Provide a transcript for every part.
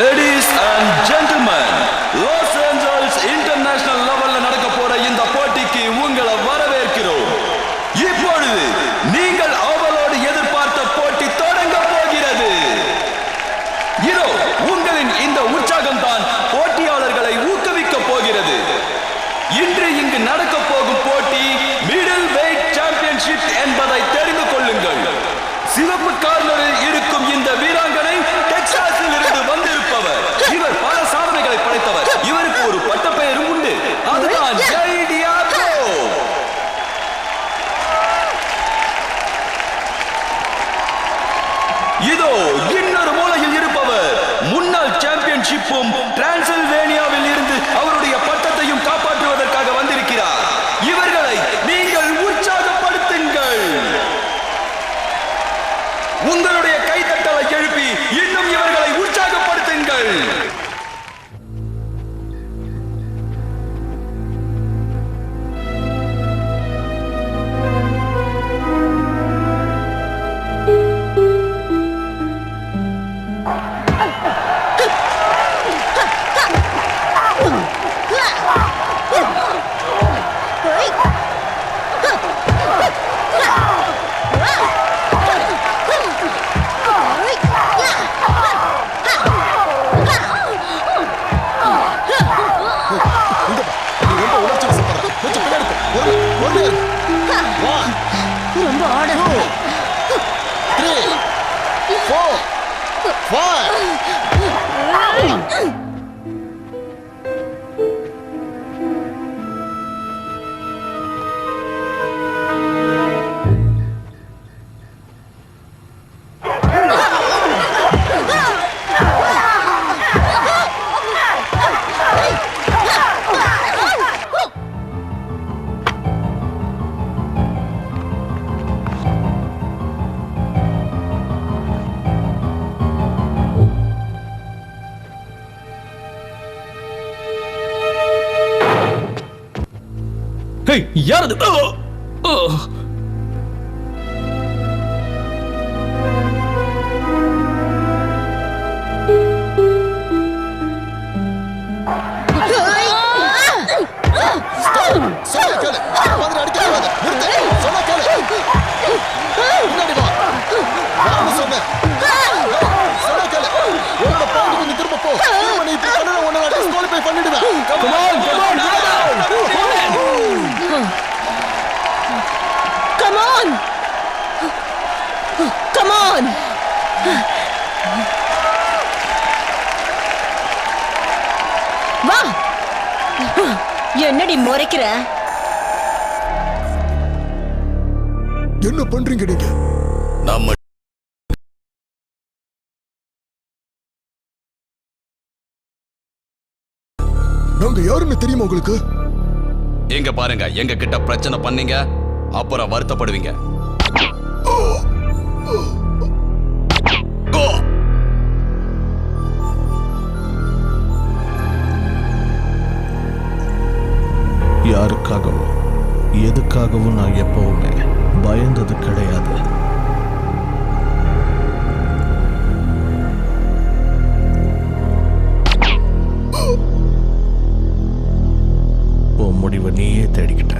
Ladies and gentlemen, Los Angeles International லெவல்ல நடக்க போற இந்த போட்டிக்கு உங்களை வரவேற்கிறோம். இப்பொழுது நீங்கள் அவளோடு எதிர்பார்த்த போட்டி தொடங்க போகிறது. இதோ உங்களின் இந்த உற்சாகம் தான் போட்டியாளர்களை ஊக்குவிக்க போகிறது. இன்று இங்கு நடக்க போகும் போட்டி மிடில் வெயிட் சாம்பியன்ஷிப் என்பதை தெரிந்து கொள்ளுங்கள். சிவப்பு கார்னரில் இருக்கும் இந்த வீராங்கனை டெக்சாஸில் இருந்து வந்திருப்பவர். இவர் பல சாதனைகளை படைத்தவர். இவருக்கு ஒரு பட்டப்பெயரும் உண்டு, அதுதான் ஜெய் டியாகோ. இதோ இன்னொரு மூலையில் இருப்பவர் முன்னாள் சாம்பியன்ஷிப்பும் டிரான்சில்வேனியாவில் இருந்து அவருடைய பட்டத்தையும் காப்பாற்றுவதற்காக வந்திருக்கிறார். இவர்களை நீங்கள் உற்சாகப்படுத்துங்கள். உங்களுடைய கைத்தட்டலை எழுப்பி இன்னும் இவர்களை உற்சாகப்படுத்துங்கள். யாரது? வா. என்னடி முறைக்கிற? என்ன பண்றீங்க நீங்க? நம்ம நாங்க யாருன்னு தெரியுமா உங்களுக்கு? எங்க பாருங்க, எங்க கிட்ட பிரச்சனை பண்ணீங்க அப்புறம் வருத்தப்படுவீங்க. யாருக்காகவும் எதுக்காகவும் நான் எப்பவுமே பயந்தது கிடையாது. உன் முடிவை நீயே தேடிக்கிட்ட.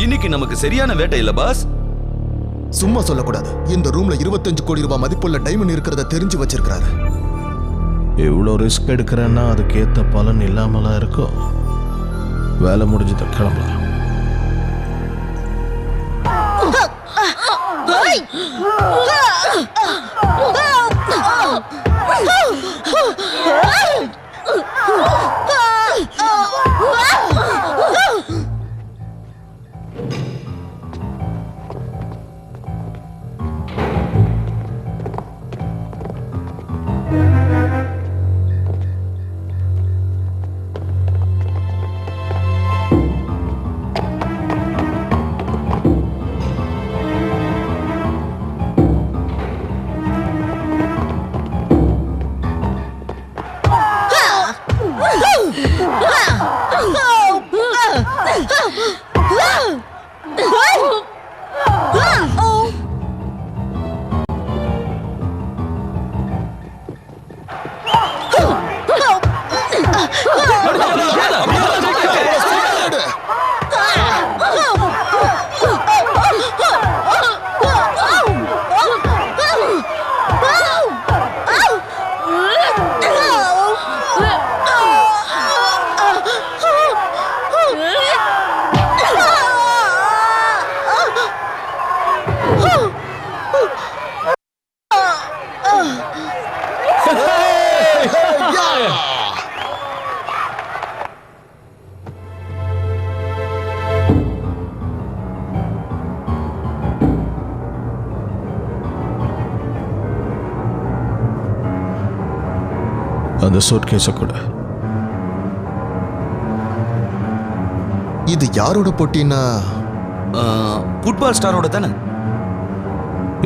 இன்னைக்கு நமக்கு சரியான வேட்டை இல்ல பாஸ். சும்மா சொல்லக்கூடாது. இந்த ரூம்ல 25 கோடி ரூபாய் மதிப்புள்ள டைமண்ட் இருக்கிறத தெரிஞ்சு வச்சிருக்காரு. இவ்வளோ ரிஸ்க் எடுக்கிறேன்னா அதுக்கு ஏற்ற பலன் இல்லாமலாம் இருக்கும். வேலை முடிஞ்சது, கிளம்பலாம். அந்த சூட் கேஸை கூட. இது யாரோட போட்டின்னா? ஃபுட்பால் ஸ்டாரோட தானே.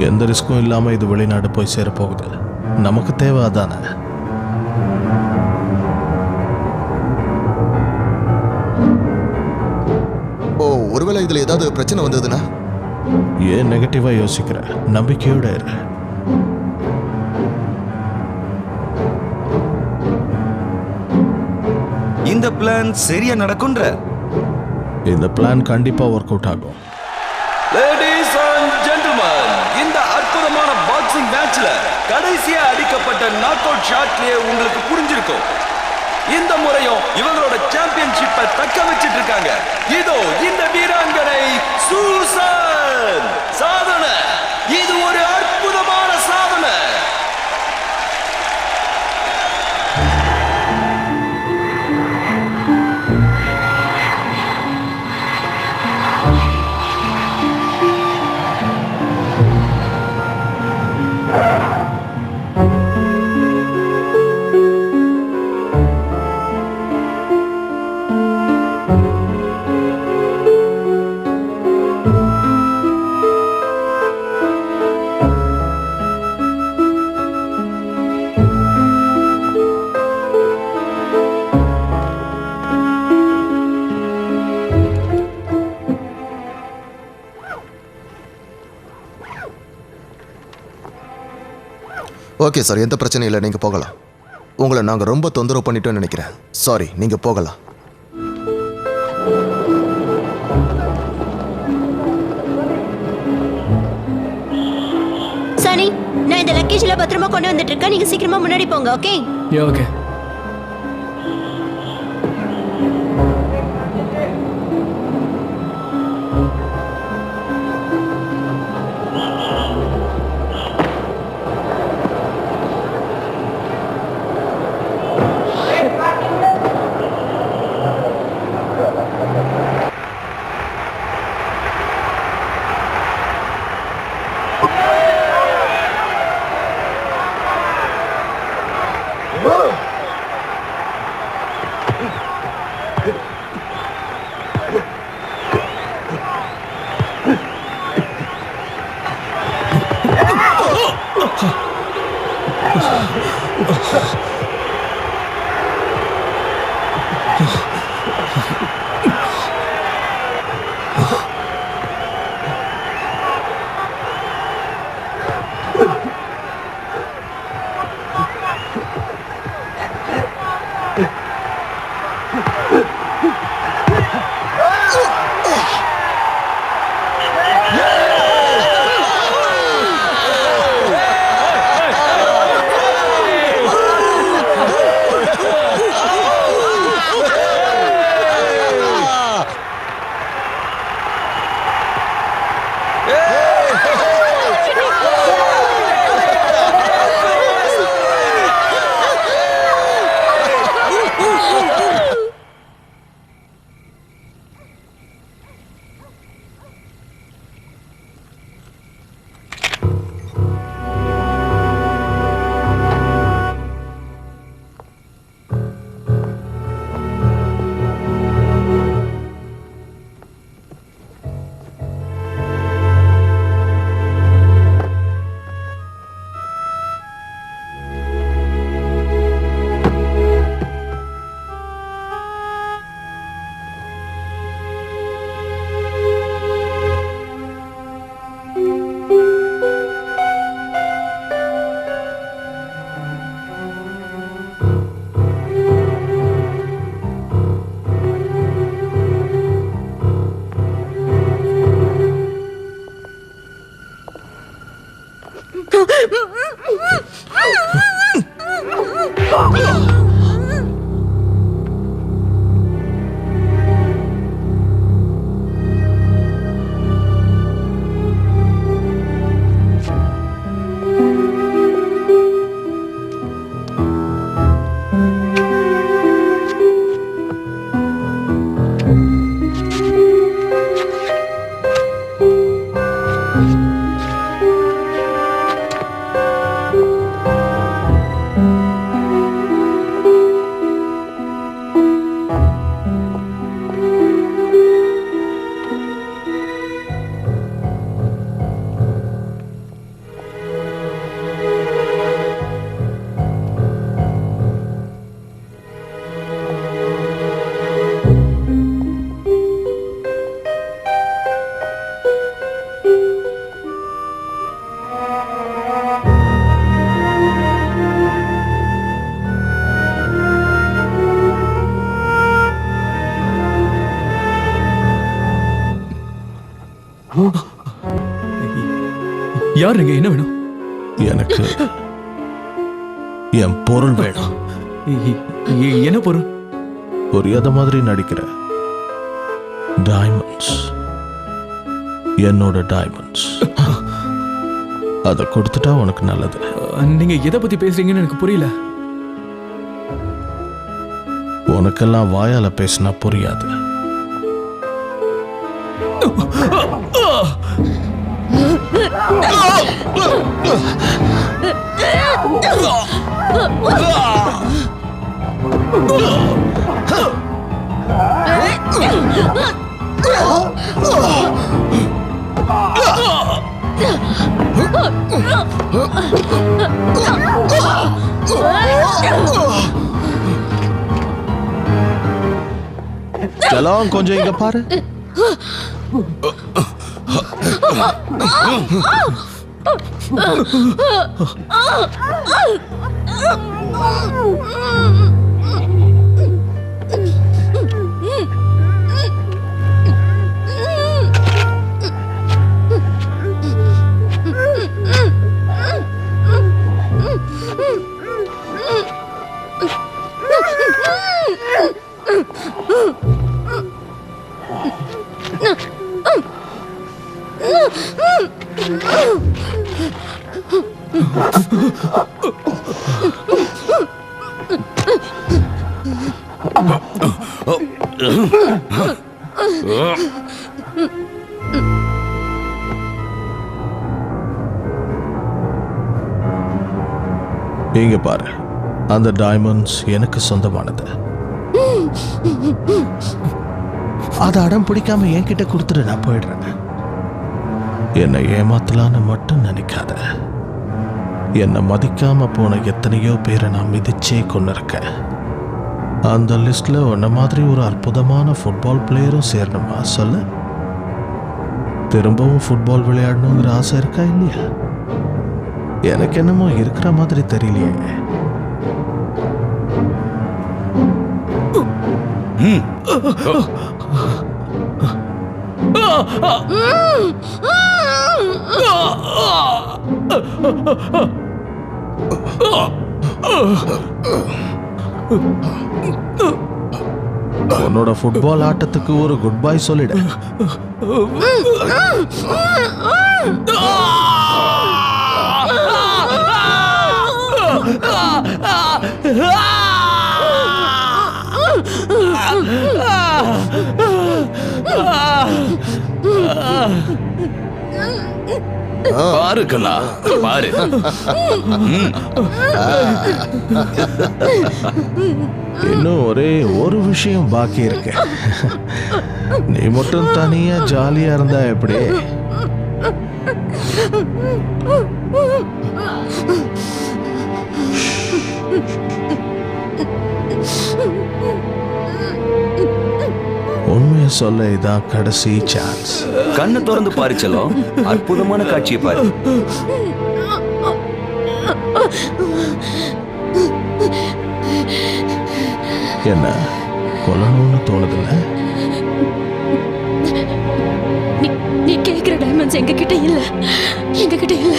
எந்த ரிஸ்க்கும் இல்லாமல் இது வெளிநாடு போய் சேரப்போகுது. நமக்கு தேவை அதானே. ஓ, ஒருவேளை இதுல ஏதாவது பிரச்சனை வந்ததுன்னா? ஏன் நெகட்டிவா யோசிக்கிற? நம்பிக்கையோட இரு. இந்த பிளான் சரியா நடக்கும்ன்ற? இந்த பிளான் கண்டிப்பா ஒர்க் அவுட் ஆகும். லேடீஸ் அண்ட் ஜென்டில்மேன், இந்த அற்புதமான பாக்ஸிங் மேட்ச்ல கடைசியா அடிக்கப்பட்ட நாக் அவுட் ஷாட்லயே உங்களுக்கு புரிஞ்சிருக்கும். இந்த முறையும் இவங்களோட சாம்பியன்ஷிப்பை தக்க வச்சிட்டு இருக்காங்க. இதோ இந்த வீராங்கனை சூசன். சாதனை, இது ஒரு அற்புதமான சாதனை. ஓகே சார், எந்த பிரச்சனையும் இல்லை, நீங்க போகலாம். உங்களை நாங்க ரொம்ப தொந்தரவு பண்ணிட்டோம்னு நினைக்கிறேன். சாரி, நீங்க போகலாம். சனி, நான் இந்த லக்கேஜ்ல பத்திரமா கொண்டு வந்துட்டு இருக்கேன். நீங்க சீக்கிரமா முன்னாடி போங்க. ஓகே? ஓகே. யார் நீங்க? என்ன வேணும்? எனக்கு என் பொருள் வேணும். என்ன பொருள்? புரியாத மாதிரி நடிக்கிற. டைமண்ட்ஸ், என்னோட டைமண்ட்ஸ். அதை கொடுத்துட்டா உனக்கு நல்லது. நீங்க எதை பத்தி பேசுறீங்கன்னு எனக்கு புரியல. உனக்கெல்லாம் வாயால பேசினா புரியாது. செல்லம், கொஞ்சம் இங்க பாரு. இங்க பாரு, அந்த டைமண்ட்ஸ் எனக்கு சொந்தமானது. அதை அடம் பிடிக்காம என்கிட்ட கொடுத்துட்டு நான் போயிடுறேன். என்னை ஏமாத்தலான்னு மட்டும் நினைக்காத. என்னை மதிக்காம போன எத்தனையோ பேரை நான் மிதிச்சே கொண்டிருக்கேன். அந்த லிஸ்ட்ல உன்ன மாதிரி ஒரு அற்புதமான ஃபுட்பால் பிளேயரும் சேரணுமா சொல்லு? திரும்பவும் ஃபுட்பால் விளையாடணுங்கிற ஆசை இருக்கா இல்லையா? எனக்கு என்னமோ இருக்கிற மாதிரி தெரியலையே. உன்னோட ஃபுட்பால் ஆட்டத்துக்கு ஒரு குட் பை சொல்லிடு. பாரு கண்ணா, பாரு. இன்னும் ஒரே ஒரு விஷயம் பாக்கி இருக்கு. நீ மட்டும் தனியா ஜாலியா இருந்தா எப்படி? உண்மையை சொல்ல இதான் கடைசி சான்ஸ். கண்ணை திறந்து பாரு செல்லம், அற்புதமான காட்சியை பாரு. என்ன கொல்லணும்னு தோணுதுல்ல? நீ கேக்குற டைமண்ட்ஸ் எங்க கிட்ட இல்ல, எங்க கிட்ட இல்ல.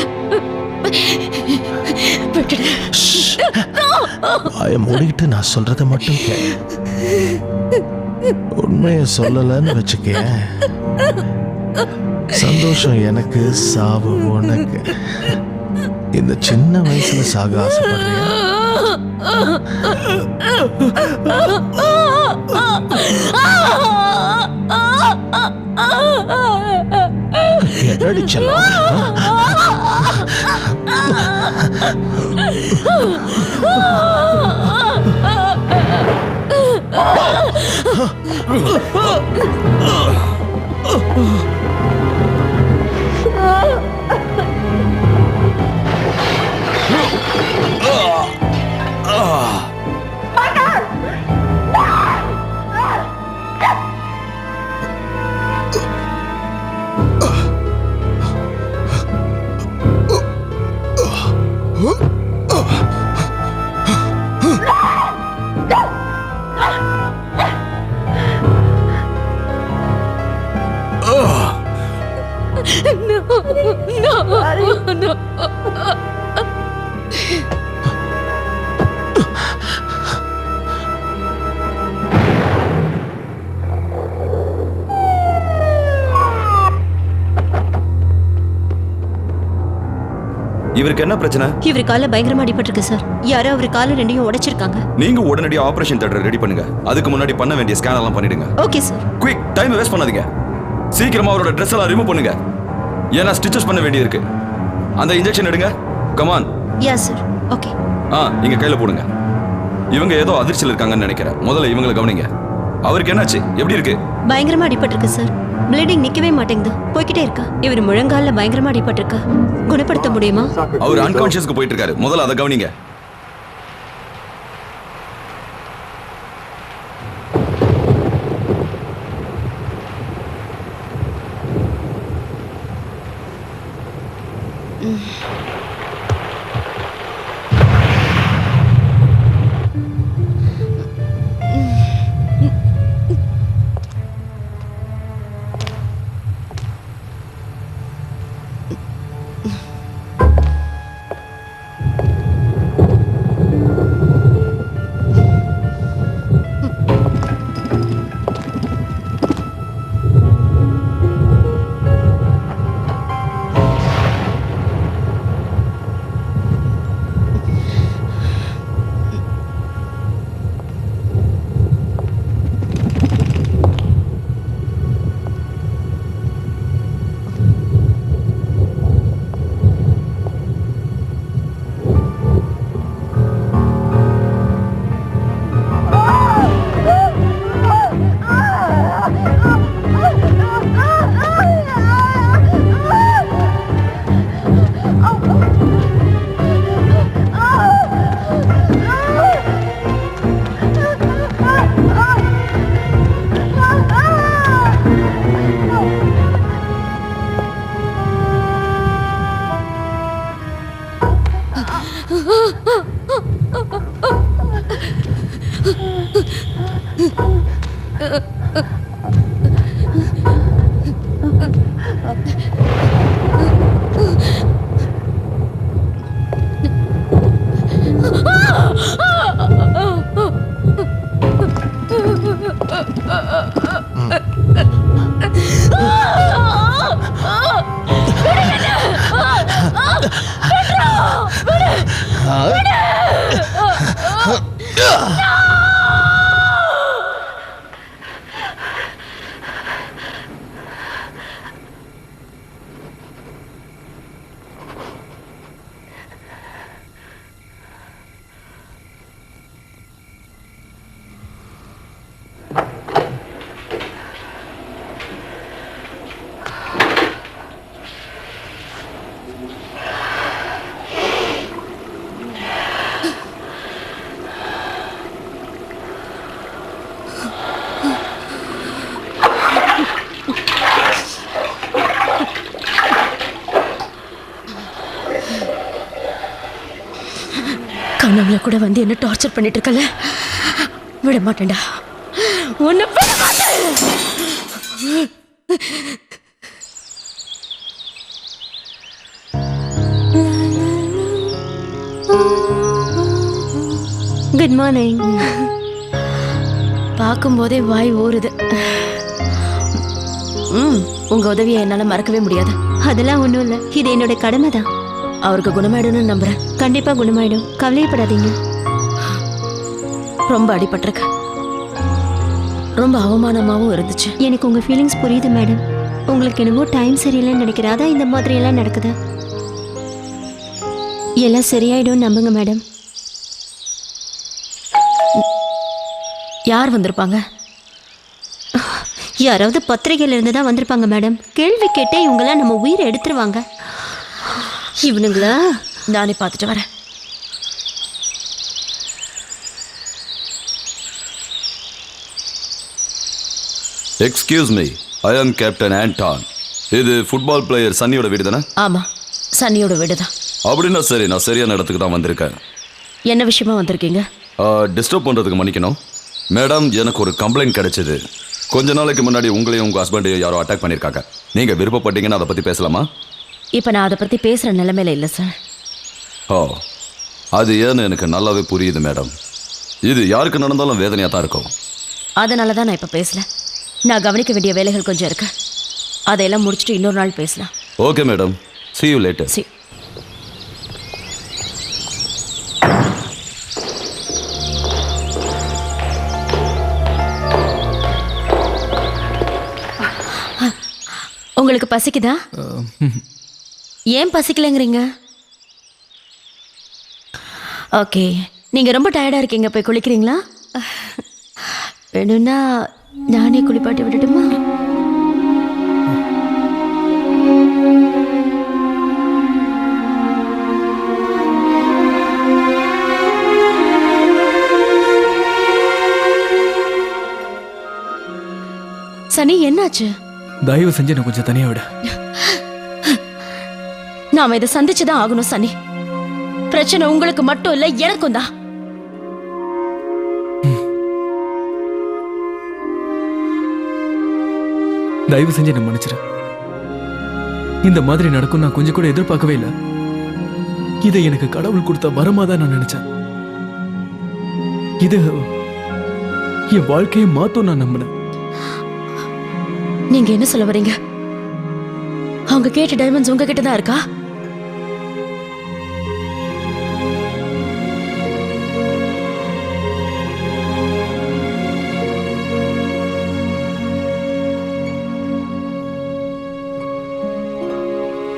வாய மூடிக்கிட்டு நான் சொல்றத மட்டும் கேளு. உண்மையை சொல்லலன்னு வச்சுக்க, சந்தோஷம் எனக்கு, சாவு உனக்கு. இந்த சின்ன வயசுல சாக ஆசைப்படுறியா? என்னடி செல்லம்? இவருக்கு என்ன பிரச்சனை? இவர் கால பயங்கரமா அடிபட்டிருக்கு சார். யாரோ அவர் கால ரெண்டையும் உடைச்சிருக்காங்க. நீங்க உடனடியாக ஆபரேஷன் தியேட்டர் ரெடி பண்ணுங்க. அதுக்கு முன்னாடி பண்ண வேண்டிய ஸ்கேன் எல்லாம் பண்ணிடுங்க. Okay sir. Quick, time waste பண்ணாதீங்க. சீக்கிரமா அவரோட ட்ரெஸ் எல்லாம் ரிமூவ் பண்ணுங்க. ஏன்னா ஸ்டிச்சஸ் பண்ண வேண்டியிருக்கு. அந்த இன்ஜெக்ஷன் எடுங்க. கமான். யா சார். ஓகே. இங்க கையில போடுங்க. இவங்க ஏதோ அதிர்ச்சியில் இருக்காங்கன்னு நினைக்கிறேன். முதல்ல இவங்களை கவனிங்க. அவருக்கு என்னாச்சு? எப்படி இருக்கு? பயங்கரமா அடிபட்டிருக்கு சார். ப்ளீடிங் நிக்கவே மாட்டேங்குது. போய்கிட்டே இருக்கா. இவர் முழங்கால பயங்கரமா அடிபட்டிருக்கு. குணப்படுத்த முடியுமா? அவர் அன்கான்ஷியஸ்க்கு போயிட்டு இருக்காரு. முதல்ல அதை கவனிங்க. கனவுல கூட வந்து என்ன டார்ச்சர் பண்ணிட்டு இருக்கல. விட மாட்டேன்டா. உன்னை விட மாட்டேன். Good morning. பார்க்கும்போதே வாய் ஊறுது. உங்க உதவியை என்னால மறக்கவே முடியாது. அதெல்லாம் ஒண்ணும் இல்ல. இது என்னோட கடமை தான். அவருக்கு குணமாயிடும்னு நம்புறேன். கண்டிப்பா குணமாயிடும். கவலையப்படாதீங்க. ரொம்ப அடிபட்டிருக்கு. ரொம்ப அவமானமாவும் இருந்துச்சு. எனக்கு உங்க ஃபீலிங்ஸ் புரியுது மேடம். உங்களுக்கு என்னவோ டைம் சரியில்லைன்னு நினைக்கிறேன். அதான் இந்த மாதிரி எல்லாம் நடக்குது. எல்லாம் சரியாயிடும் நம்புங்க மேடம். யார் வந்திருப்பாங்க? யாராவது பத்திரிகையில இருந்து தான் வந்திருப்பாங்க மேடம். கேள்வி கேட்டே இவங்களாம் நம்ம உயிரை எடுத்துருவாங்க. இவனுங்களா நானே பார்த்துட்டு வரேன். எக்ஸ்கியூஸ் மீ, ஐ ஆம் கேப்டன் ஆண்டான். இது ஃபுட்பால் பிளேயர் சன்னியோட வீடு தானே? ஆமா, சன்னியோட வீடு தான். அப்படின்னா சரி, நான் சரியான இடத்துக்கு தான் வந்திருக்கேன். என்ன விஷயமா வந்திருக்கீங்க? டிஸ்டர்ப் பண்ணுறதுக்கு மன்னிக்கணும் மேடம். எனக்கு ஒரு கம்ப்ளைண்ட் கிடைச்சது. கொஞ்ச நாளைக்கு முன்னாடி உங்களையும் உங்கள் ஹஸ்பண்டையும் யாரோ அட்டாக் பண்ணியிருக்காங்க. நீங்கள் விருப்பப்பட்டீங்கன்னா அதை பற்றி பேசலாமா? இப்போ நான் அதை பற்றி பேசுகிற நிலைமையில இல்லை சார். ஓ, அது ஏன்னு எனக்கு நல்லாவே புரியுது மேடம். இது யாருக்கு நடந்தாலும் வேதனையாக தான் இருக்கும். அதனால தான் நான் இப்போ பேசல. நான் கவனிக்க வேண்டிய வேலைகள் கொஞ்சம் இருக்கு. அதையெல்லாம் முடிச்சுட்டு இன்னொரு நாள் பேசலாம். Okay madam, see you later. See. உங்களுக்கு பசிக்குதா? ஏன் பசிக்கலைங்கிறீங்க? ஓகே, நீங்கள் ரொம்ப டயர்டாக இருக்கீங்க, போய் குளிக்கிறீங்களா? வேணும்னா நானே குளிப்பாட்டி விட்டுட்டுமா? சனி, என்னாச்சு? தயவு செஞ்சு நான் கொஞ்சம் தனியா விட. நாம இதை சந்திச்சுதான் ஆகணும் சனி. பிரச்சனை உங்களுக்கு மட்டும் இல்ல, எனக்கும் தான். தயவு செஞ்சு என்ன மன்னிச்சிரு. இந்த மாதிரி நடக்கும் நான் கொஞ்சம் கூட எதிர்பார்க்கவே இல்லை. இதை எனக்கு கடவுள் கொடுத்த வரமா தான் நான் நினைச்சேன். இது என் வாழ்க்கையை மாத்தும் நான் நம்பினேன். நீங்க என்ன சொல்ல வரீங்க? அவங்க கேட்ட டைமண்ட்ஸ் உங்ககிட்ட தான் இருக்கா?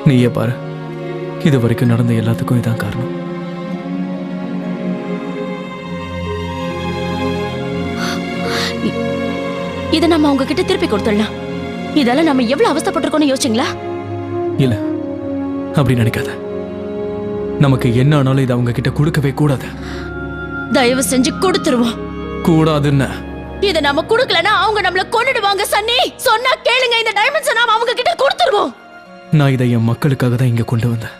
நீயே பாரு, இது வரைக்கும் நடந்த எல்லாத்துக்கும் இதான் காரணம். இதை நம்ம அவங்க கிட்ட திருப்பி கொடுத்துடலாம். இதெல்லாம் நம்ம எவ்வளவு அவஸ்தைப்பட்டிருக்கோம்னு யோசிச்சிங்களா? இல்ல, அப்படி நினைக்காத. நமக்கு என்ன ஆனாலும் இதை அவங்க கிட்ட கொடுக்கவே கூடாது. தயவு செஞ்சு கொடுத்துருவோம். கூடாதுன்னு இதை நம்ம கொடுக்கலன்னா அவங்க நம்மள கொன்னுடுவாங்க சன்னி. சொன்னா கேளுங்க, இந்த டைமண்ட்ஸ் நாம அவங்க கிட்ட கொடுத்துருவோம். நான் இதை என் மக்களுக்காக தான் இங்க கொண்டு வந்தேன்.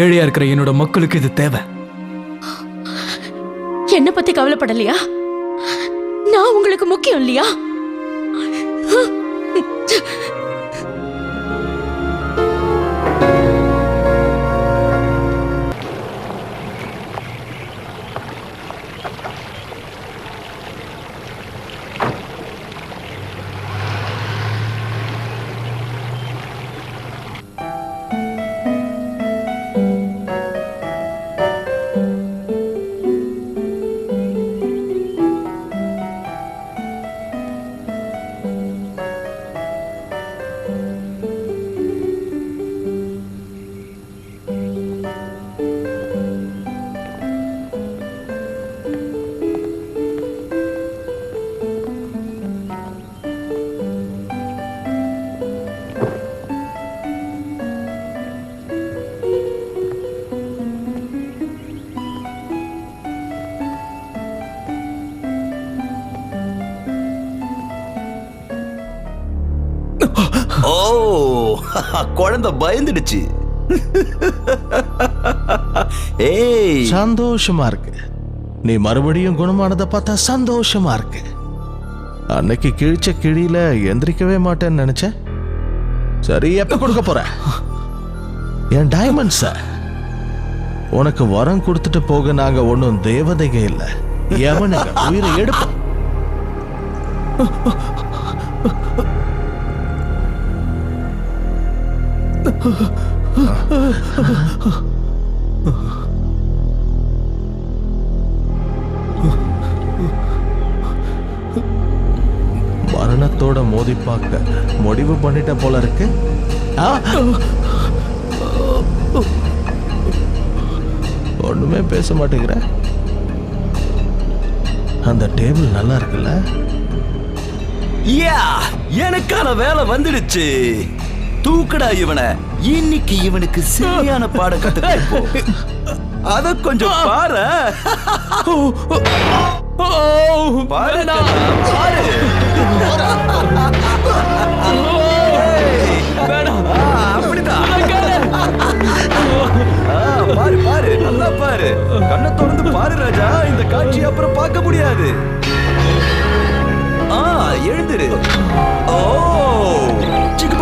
ஏழையா இருக்கிற என்னோட மக்களுக்கு இது தேவை. என்ன பத்தி கவலைப்படலையா? நான் உங்களுக்கு முக்கியம் இல்லையா? ஓ, குழந்தை பயந்துடுச்சு. ஏய், சந்தோஷமா இருக்கு. நீ மறுபடியும் குணமானதை பார்த்தா சந்தோஷமா இருக்கு. அன்னைக்கு கிழிச்ச கிழியில எந்திரிக்கவே மாட்டேன்னு நினைச்சேன். சரி, எப்ப கொடுக்க போற என் டைமண்ட்ஸ? உனக்கு வரம் கொடுத்துட்டு போக நாங்க ஒன்னும் தேவதைக இல்ல. எவனுங்க உயிரை எடுப்போம். மரணத்தோட மோதி பார்க்க முடிவு பண்ணிட்ட போல இருக்கு. ஒண்ணுமே பேச மாட்டேங்கிற. அந்த டேபிள் நல்லா இருக்குல்ல? எனக்கான வேலை வந்துடுச்சு. தூக்குடா இவனை. இன்னைக்கு இவனுக்கு சரியான பாடம் கத்து. அத கொஞ்சம் பாரு. பாரு அப்படிதான். பாரு பாரு, நல்லா பாரு. கண்ணை தொடர்ந்து பாரு ராஜா. இந்த காட்சி அப்புறம் பார்க்க முடியாது. எழுந்துரு. ஓ, சிக்கு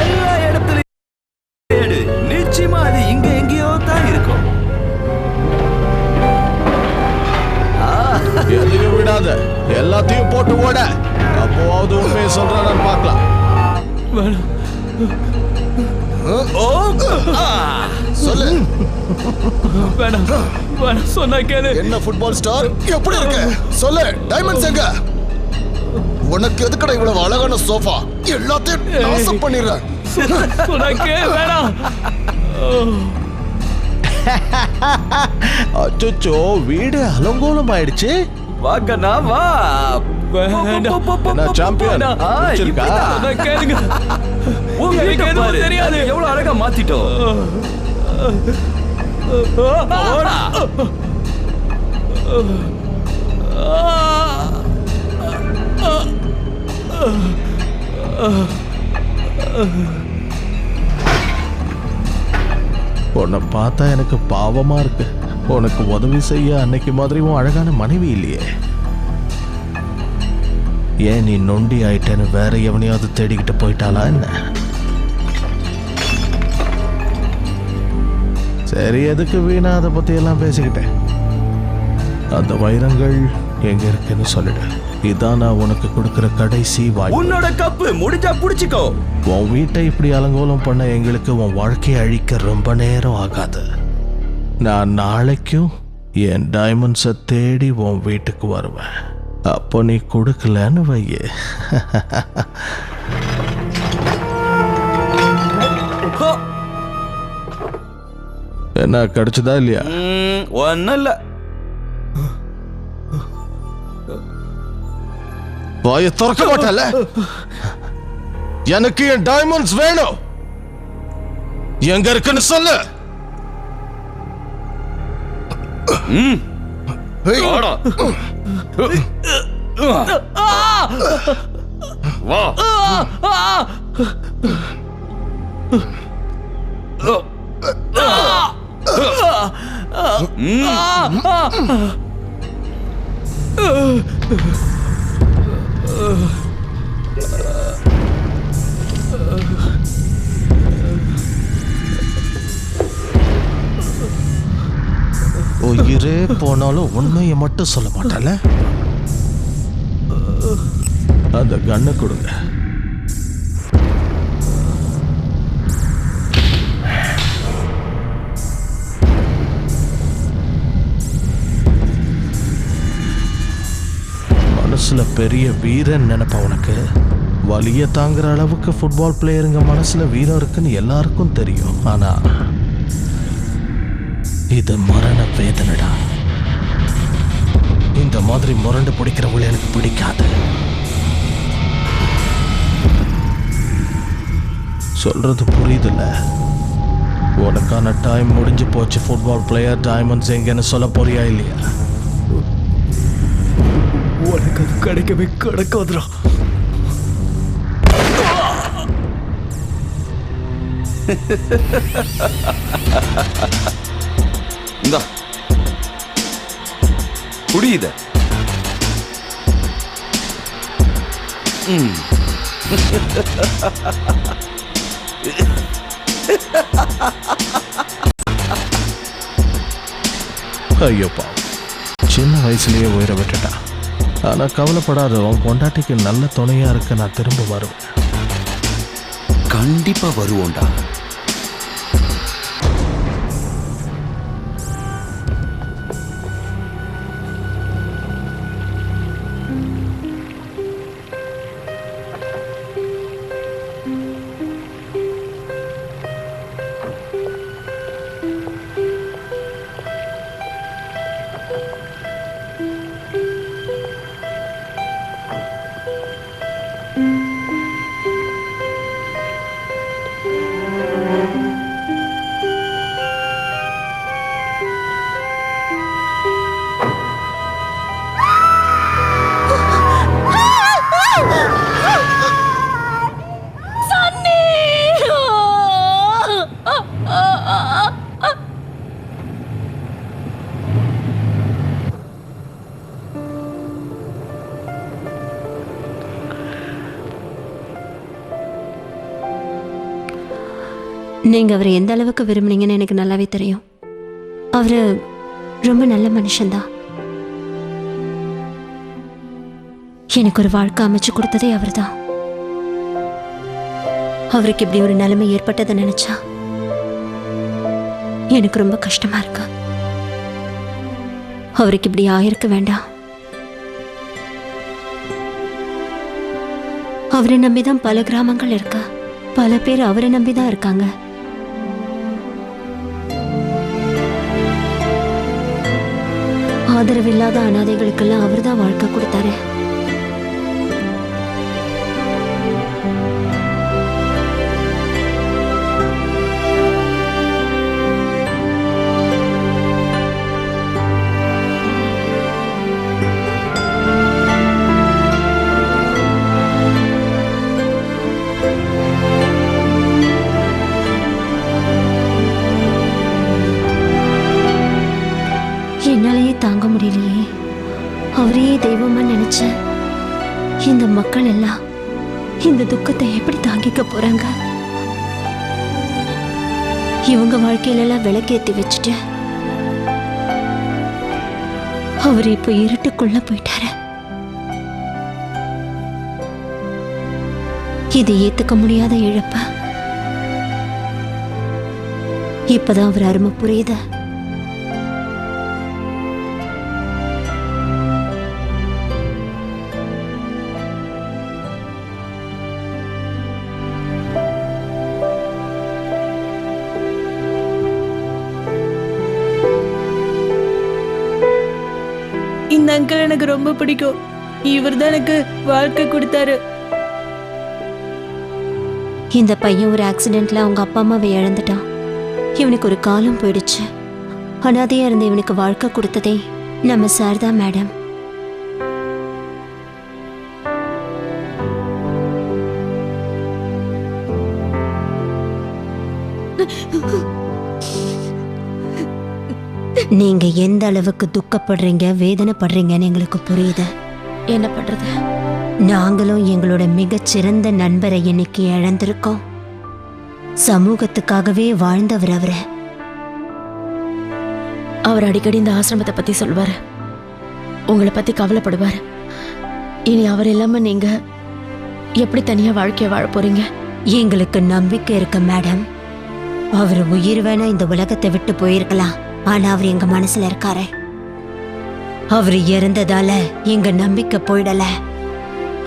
எல்லா இடத்துலயும் தேடு. நிச்சயமா அது இங்க எங்கேயோ தான் இருக்கும். எதையும் விடாத, எல்லாத்தையும் போட்டு ஓட. அப்போவாவது உண்மையை சொல்றான்னு பார்க்கலாம். வேணாம். சொல்லு. வேணாம் வேணாம், சொன்னா கேளு. என்ன ஃபுட்பால் ஸ்டார் எப்படி இருக்கு சொல்லு. டைமண்ட்ஸ் எங்க? உனக்கு எதுக்கடா இவ்வளவு அழகான சோஃபா? எல்லாத்தையும் நாசம் பண்ணிடுறேன். சொன்னா கேளு. வேணாம். அச்சோ, வீடு அலங்கோலம் ஆயிடுச்சு. வாக்கண்ணா வா. வேண்டாம். என்ன சாம்பியன் பிடிச்சிருக்கா? சொன்னா கேளுங்க. உங்க எனக்கு வீட்டை எதுவும் பாரு. தெரியாது. அது எவ்வளவு அழகா மாத்திட்டோம். போடா. உன்னை பார்த்தா எனக்கு பாவமா இருக்கு. உனக்கு உதவி செய்ய அன்னைக்கு மாதிரி உன் அழகான மனைவி இல்லையே. ஏன் நீ நொண்டி ஆயிட்டேன்னு வேற எவனையாவது தேடிக்கிட்டு போயிட்டாளா என்ன? சரி, எதுக்கு வீணா அதை பத்தி எல்லாம் பேசிக்கிட்டேன். அந்த வைரங்கள் எங்க இருக்குன்னு சொல்லிடு. இதான் நான் உனக்கு கொடுக்கிற கடைசி வாய்ப்பு. உன்னோட கப்பு முடிஞ்சா புடிச்சுக்கோ. உன் வீட்டை இப்படி அலங்கோலம் பண்ண எங்களுக்கு உன் வாழ்க்கையை அழிக்க ரொம்ப நேரம் ஆகாது. நான் நாளைக்கும் என் டைமண்ட்ஸை தேடி உன் வீட்டுக்கு வருவேன். அப்போ நீ கொடுக்கலன்னு வையே. என்ன கிடைச்சதா இல்லையா? ஒன்னும் இல்ல. வாயை திறக்க மாட்டல. எனக்கு என் டைமண்ட்ஸ் வேணும். எங்க இருக்குன்னு சொல்லு. வாடா. வா. உயிரே போனாலும் உண்மையை மட்டும் சொல்ல மாட்டல. அந்த கண்ணை கொடுங்க. மனசுல பெரிய வீரன் நினைப்ப உனக்கு. வலிய தாங்குற அளவுக்கு ஃபுட்பால் பிளேயருங்க மனசுல வீரம் இருக்குன்னு எல்லாருக்கும் தெரியும். ஆனா இது மரண வேதனடா. இந்த மாதிரி முரண்டு பிடிக்கிறவங்களை எனக்கு பிடிக்காது. சொல்றது புரியுதுல்ல? உனக்கான டைம் முடிஞ்சு போச்சு. ஃபுட்பால் பிளேயர் டைமண்ட்ஸ் எங்கன்னு சொல்ல போறியா இல்லையா? உனக்கு அது கிடைக்கவே கிடைக்காதுடா. இந்தா புரியுத. ஐயோப்பா, சின்ன வயசுலயே உயிரை விட்டுட்டான். ஆனா கவலைப்படாத, உன் பொண்டாட்டிக்கு நல்ல துணையா இருக்க நான் திரும்ப வருவேன். கண்டிப்பா வருவோண்டா. நீங்க அவரை எந்த அளவுக்கு விரும்புனீங்கன்னு எனக்கு நல்லாவே தெரியும். அவரு ரொம்ப நல்ல மனுஷன்தான். எனக்கு ஒரு வாழ்க்கை அமைச்சு கொடுத்ததே அவர்தான். அவருக்கு இப்படி ஒரு நிலைமை ஏற்பட்டதை நினைச்சா எனக்கு ரொம்ப கஷ்டமா இருக்கு. அவருக்கு இப்படி ஆயிருக்க வேண்டாம். அவரை நம்பிதான் பல கிராமங்கள் இருக்கு. பல பேர் அவரை நம்பிதான் இருக்காங்க. ஆதரவில்லாத அனாதைகளுக்கெல்லாம் அவர்தான் வாழ்க்கை கொடுத்தாரு. என்னாலேயே தாங்க முடியலையே. அவரையே தெய்வமா நினைச்சேன். இந்த மக்கள் எல்லாம் இந்த துக்கத்தை எப்படி தாங்கிக்க போறாங்க? இவங்க வாழ்க்கையில எல்லாம் விளக்கேத்தி வச்சுட்டு அவர் இப்ப இருட்டுக்குள்ள போயிட்டாரு. இது ஏத்துக்க முடியாத இழப்பு. இப்பதான் அவர் அருமை புரியுது. இந்த அங்கிள் எனக்கு ரொம்ப பிடிக்கும். இவர் தான் எனக்கு வாழ்க்கை கொடுத்தாரு. இந்த பையன் ஒரு ஆக்சிடென்ட்ல அவங்க அப்பா அம்மாவை இழந்துட்டான். இவனுக்கு ஒரு காலம் போயிடுச்சு. அனாதையா இருந்த இவனுக்கு வாழ்க்கை கொடுத்ததே நம்ம சார் தான் மேடம். நீங்க எந்த அளவுக்கு துக்கப்படுறீங்க, வேதனைப்படுறீங்கன்னு எங்களுக்கு புரியுது. என்ன பண்றது? நாங்களும் எங்களோட மிகச்சிறந்த நண்பரை இன்னைக்கு இழந்திருக்கோம். சமூகத்துக்காகவே வாழ்ந்தவர் அவரு. அவர் அடிக்கடி இந்த ஆசிரமத்தை பத்தி சொல்வாரு. உங்களை பத்தி கவலைப்படுவாரு. இனி அவர் இல்லாம நீங்க எப்படி தனியா வாழ்க்கைய வாழ போறீங்க? எங்களுக்கு நம்பிக்கை இருக்கு மேடம். அவர் உயிர் வேணா இந்த உலகத்தை விட்டு போயிருக்கலாம், ஆனா அவர் எங்க மனசுல இருக்காரு. அவர் இறந்ததால எங்க நம்பிக்கை போயிடல.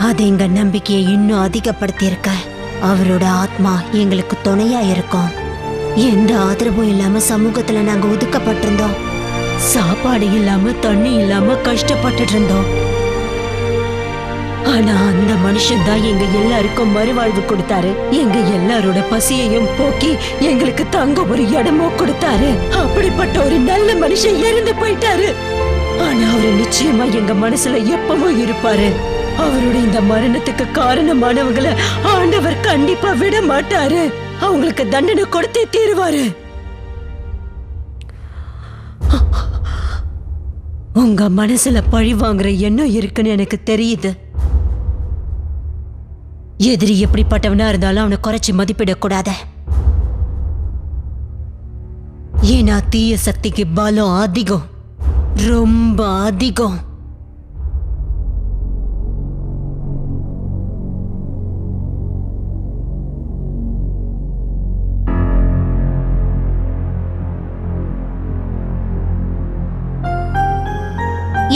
அது எங்க நம்பிக்கையை இன்னும் அதிகப்படுத்தி இருக்க. அவரோட ஆத்மா எங்களுக்கு துணையா இருக்கும். எந்த ஆதரவும் இல்லாம சமூகத்துல நாங்க ஒதுக்கப்பட்டிருந்தோம். சாப்பாடு இல்லாம தண்ணி இல்லாம கஷ்டப்பட்டு இருந்தோம். ஆனா அந்த மனுஷன் தான் எங்க எல்லாருக்கும் மறுவாழ்வு கொடுத்தாரு. எங்க எல்லாரோட பசியையும் போக்கி எங்களுக்கு தங்க ஒரு இடமும் கொடுத்தாரு. அப்படிப்பட்ட ஒரு நல்ல மனுஷன் இறந்து போயிட்டாரு. ஆனா அவரு நிச்சயமா எங்க மனசுல எப்பவும் இருப்பாரு. அவருடைய இந்த மரணத்துக்கு காரணமானவங்களை ஆண்டவர் கண்டிப்பா விட மாட்டாரு. அவங்களுக்கு தண்டனை கொடுத்தே தீருவாரு. உங்க மனசுல பழி வாங்குற எண்ணம் இருக்குன்னு எனக்கு தெரியுது. எதிரி எப்படிப்பட்டவனா இருந்தாலும் அவனை குறைச்சி மதிப்பிடக்கூடாது. ஏன்னா தீய சக்திக்கு பலம் அதிகம், ரொம்ப அதிகம்.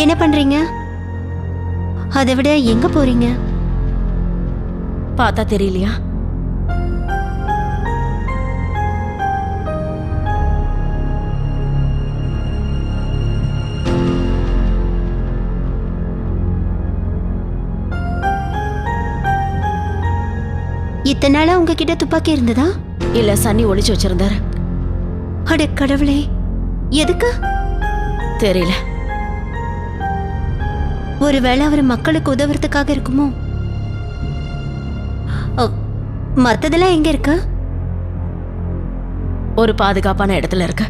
என்ன பண்றீங்க? அதை விட எங்க போறீங்க? பார்த்தா தெரியலையா? இத்தனை நாளா உங்ககிட்ட துப்பாக்கி இருந்ததா? இல்ல, சன்னி ஒளிச்சு வச்சிருந்தாரு. அட கடவுளே, எதுக்கு தெரியல. ஒருவேளை அவர் மக்களுக்கு உதவுறதுக்காக இருக்குமோ? மத்ததெல்லாம் எங்க இருக்கு? ஒரு பாதுகாப்பான இடத்துல இருக்கு.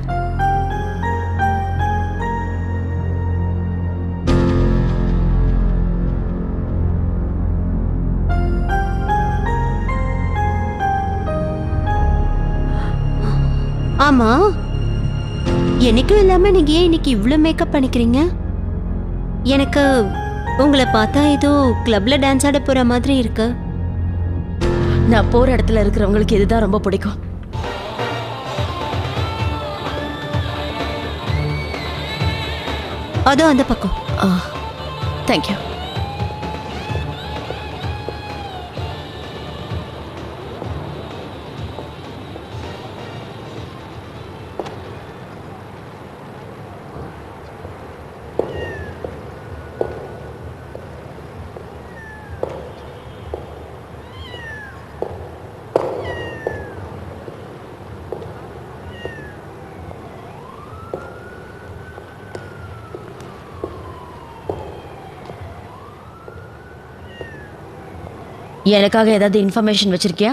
ஆமா, என்னைக்கும் இல்லாம நீங்க ஏன் இன்னைக்கு இவ்ளோ மேக்கப் பண்ணிக்கிறீங்க? எனக்கு உங்களை பார்த்தா ஏதோ கிளப்ல டான்ஸ் ஆட போற மாதிரி இருக்கு. நான் போற இடத்துல இருக்கிறவங்களுக்கு இதுதான் ரொம்ப பிடிக்கும். அதோ அந்த பக்கம். தேங்க்யூ. எனக்காக ஏதாவது இன்ஃபர்மேஷன் வச்சிருக்கியா?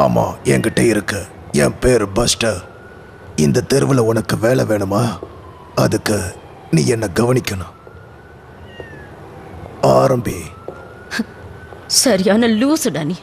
ஆமா, என்கிட்ட இருக்கு. என் பேர் பஸ்டர். இந்த தெருவில் உனக்கு வேலை வேணுமா? அதுக்கு நீ என்ன கவனிக்கணும். ஆரம்பி. சரியான லூசுடா நீ.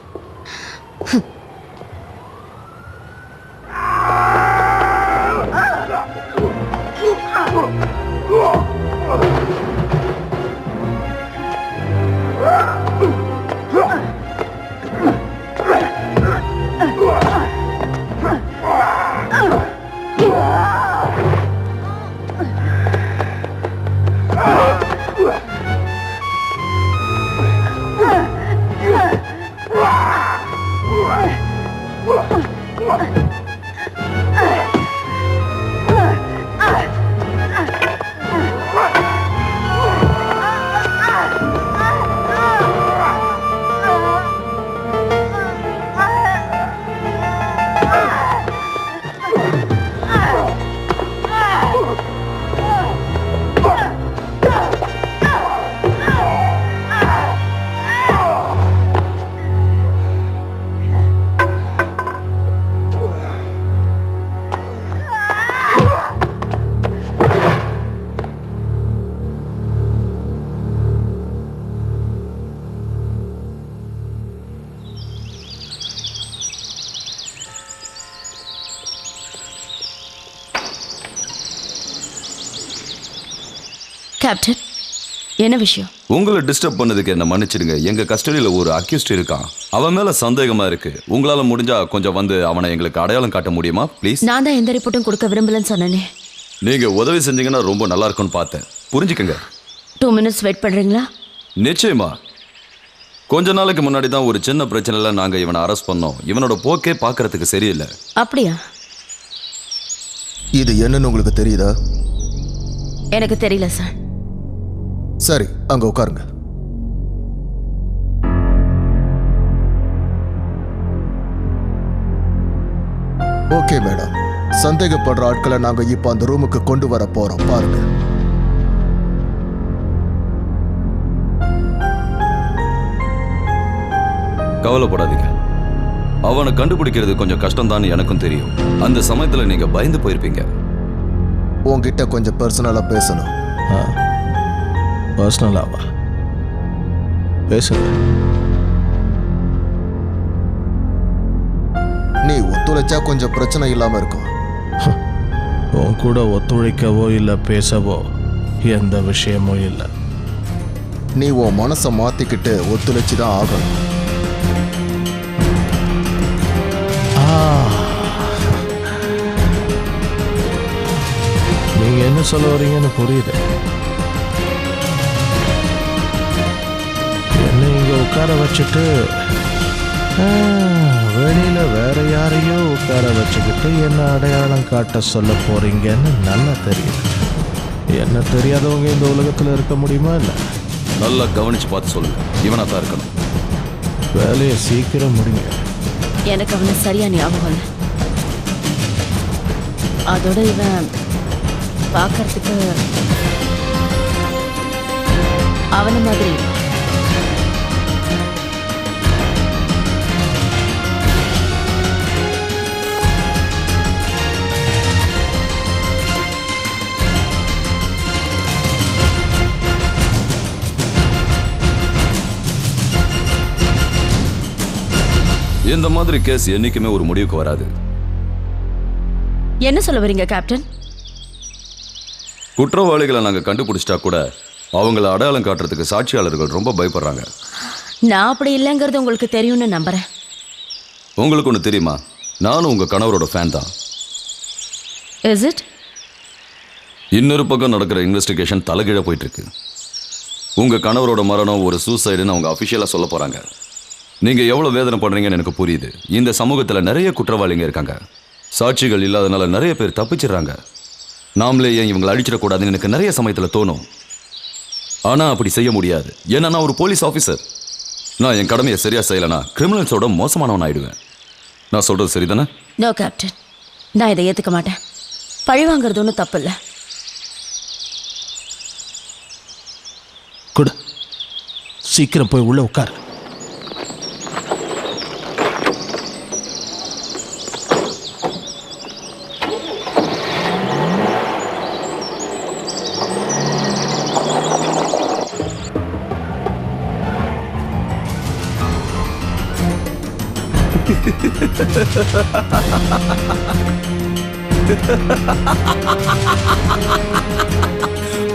கேப்டன், என்ன விஷயம்? உங்களை டிஸ்டர்ப் பண்ணதுக்கு என்ன மன்னிச்சிடுங்க. எங்க கஸ்டடியில ஒரு அக்யூஸ்ட் இருக்கான். அவன் மேல சந்தேகமா இருக்கு. உங்களால முடிஞ்சா கொஞ்சம் வந்து அவனை எங்களுக்கு அடையாளம் காட்ட முடியுமா ப்ளீஸ்? நான் தான் எந்த ரிப்போர்ட்டும் கொடுக்க விரும்பலன்னு சொன்னேனே. நீங்க உதவி செஞ்சீங்கன்னா ரொம்ப நல்லா இருக்கும்னு பார்த்தேன். புரிஞ்சுக்கங்க. 2 minutes வெயிட் பண்றீங்களா? நிச்சயமா. கொஞ்ச நாளைக்கு முன்னாடி தான் ஒரு சின்ன பிரச்சனைல நாங்க இவனை அரெஸ்ட் பண்ணோம். இவனோட போக்கே பார்க்கறதுக்கு சரியில்லை. அப்படியா? இது என்னன்னு உங்களுக்கு தெரியுதா? எனக்கு தெரியல சார். சரி, அங்க உட்காருங்க. ஓகே மேடம், சந்தேகப்படுற ஆட்களை நாங்க இப்ப அந்த ரூமுக்கு கொண்டு வர போறோம். பாருங்க. கவலைப்படாதீங்க. அவனை கண்டுபிடிக்கிறது கொஞ்சம் கஷ்டம்தான் எனக்கும் தெரியும். அந்த சமயத்துல நீங்க பயந்து போயிருப்பீங்க. உங்ககிட்ட கொஞ்சம் பர்சனலா பேசணும். பர்சனலாவா? பேசுங்க. நீ ஒத்துழைச்சா கொஞ்சம் பிரச்சனை இல்லாம இருக்கும். உன் கூட ஒத்துழைக்கவோ இல்லை பேசவோ எந்த விஷயமும் இல்லை. நீ உன் மனசை மாத்திக்கிட்டு ஒத்துழைச்சு தான் ஆகணும். நீங்க என்ன சொல்ல வரீங்கன்னு புரியுது. என்ன இங்க உட்கார வச்சுட்டு வெளியில வேற யாரையோ உட்கார வச்சுக்கிட்டு என்ன அடையாளம் காட்ட சொல்ல போறீங்கன்னு நல்லா தெரியும். என்ன தெரியாதவங்க இந்த உலகத்துல இருக்க முடியுமா? இல்லை, நல்லா கவனிச்சு பார்த்து சொல்லுங்க. இவனா தான் இருக்கணும். வேலையை சீக்கிரம் முடிங்க. எனக்கு அவனை சரியா ஞாபகம் இல்லை. அதோட இவன் பார்க்கறதுக்கு அவன மாதிரி. இந்த மாதிரி கேஸ் என்னைக்குமே ஒரு முடிவுக்கு வராது. என்ன சொல்ல வரீங்க கேப்டன்? குற்றவாளிகளை நாங்க கண்டுபிடிச்சிட்டா கூட அவங்கள அடையாளம் காட்டுறதுக்கு சாட்சியாளர்கள் ரொம்ப பயப்படுறாங்க. நான் அப்படி இல்லைங்கிறது உங்களுக்கு தெரியும்னு நம்புறேன். உங்களுக்கு ஒன்று தெரியுமா, நானும் உங்க கணவரோட ஃபேன் தான். Is it? இன்னொரு பக்கம் நடக்கிற இன்வெஸ்டிகேஷன் தலைகீழ போயிட்டு இருக்கு. உங்க கணவரோட மரணம் ஒரு சூசைடுன்னு அவங்க அஃபிஷியலா சொல்ல போறாங்க. நீங்க எவ்வளவு வேதனை பண்றீங்கன்னு எனக்கு புரியுது. இந்த சமூகத்துல நிறைய குற்றவாளிங்க இருக்காங்க. சாட்சிகள் இல்லாதனால நிறைய பேர் தப்பிச்சிடுறாங்க. நாமளே ஏன் இவங்களை அழிச்சிடக்கூடாதுன்னு எனக்கு நிறைய சமயத்துல தோணும். ஆனா அப்படி செய்ய முடியாது. ஏன்னா நான் ஒரு போலீஸ் ஆஃபீஸர். நான் என் கடமையை சரியா செய்யலைன்னா கிரிமினல்ஸோட மோசமானவன் ஆயிடுவேன். நான் சொல்றது சரிதானே? நோ கேப்டன், நான் இதை ஏத்துக்க மாட்டேன். பழி வாங்குறது ஒன்றும் தப்பு இல்லை. கொடு, சீக்கிரம் போய் உள்ள உட்கார்.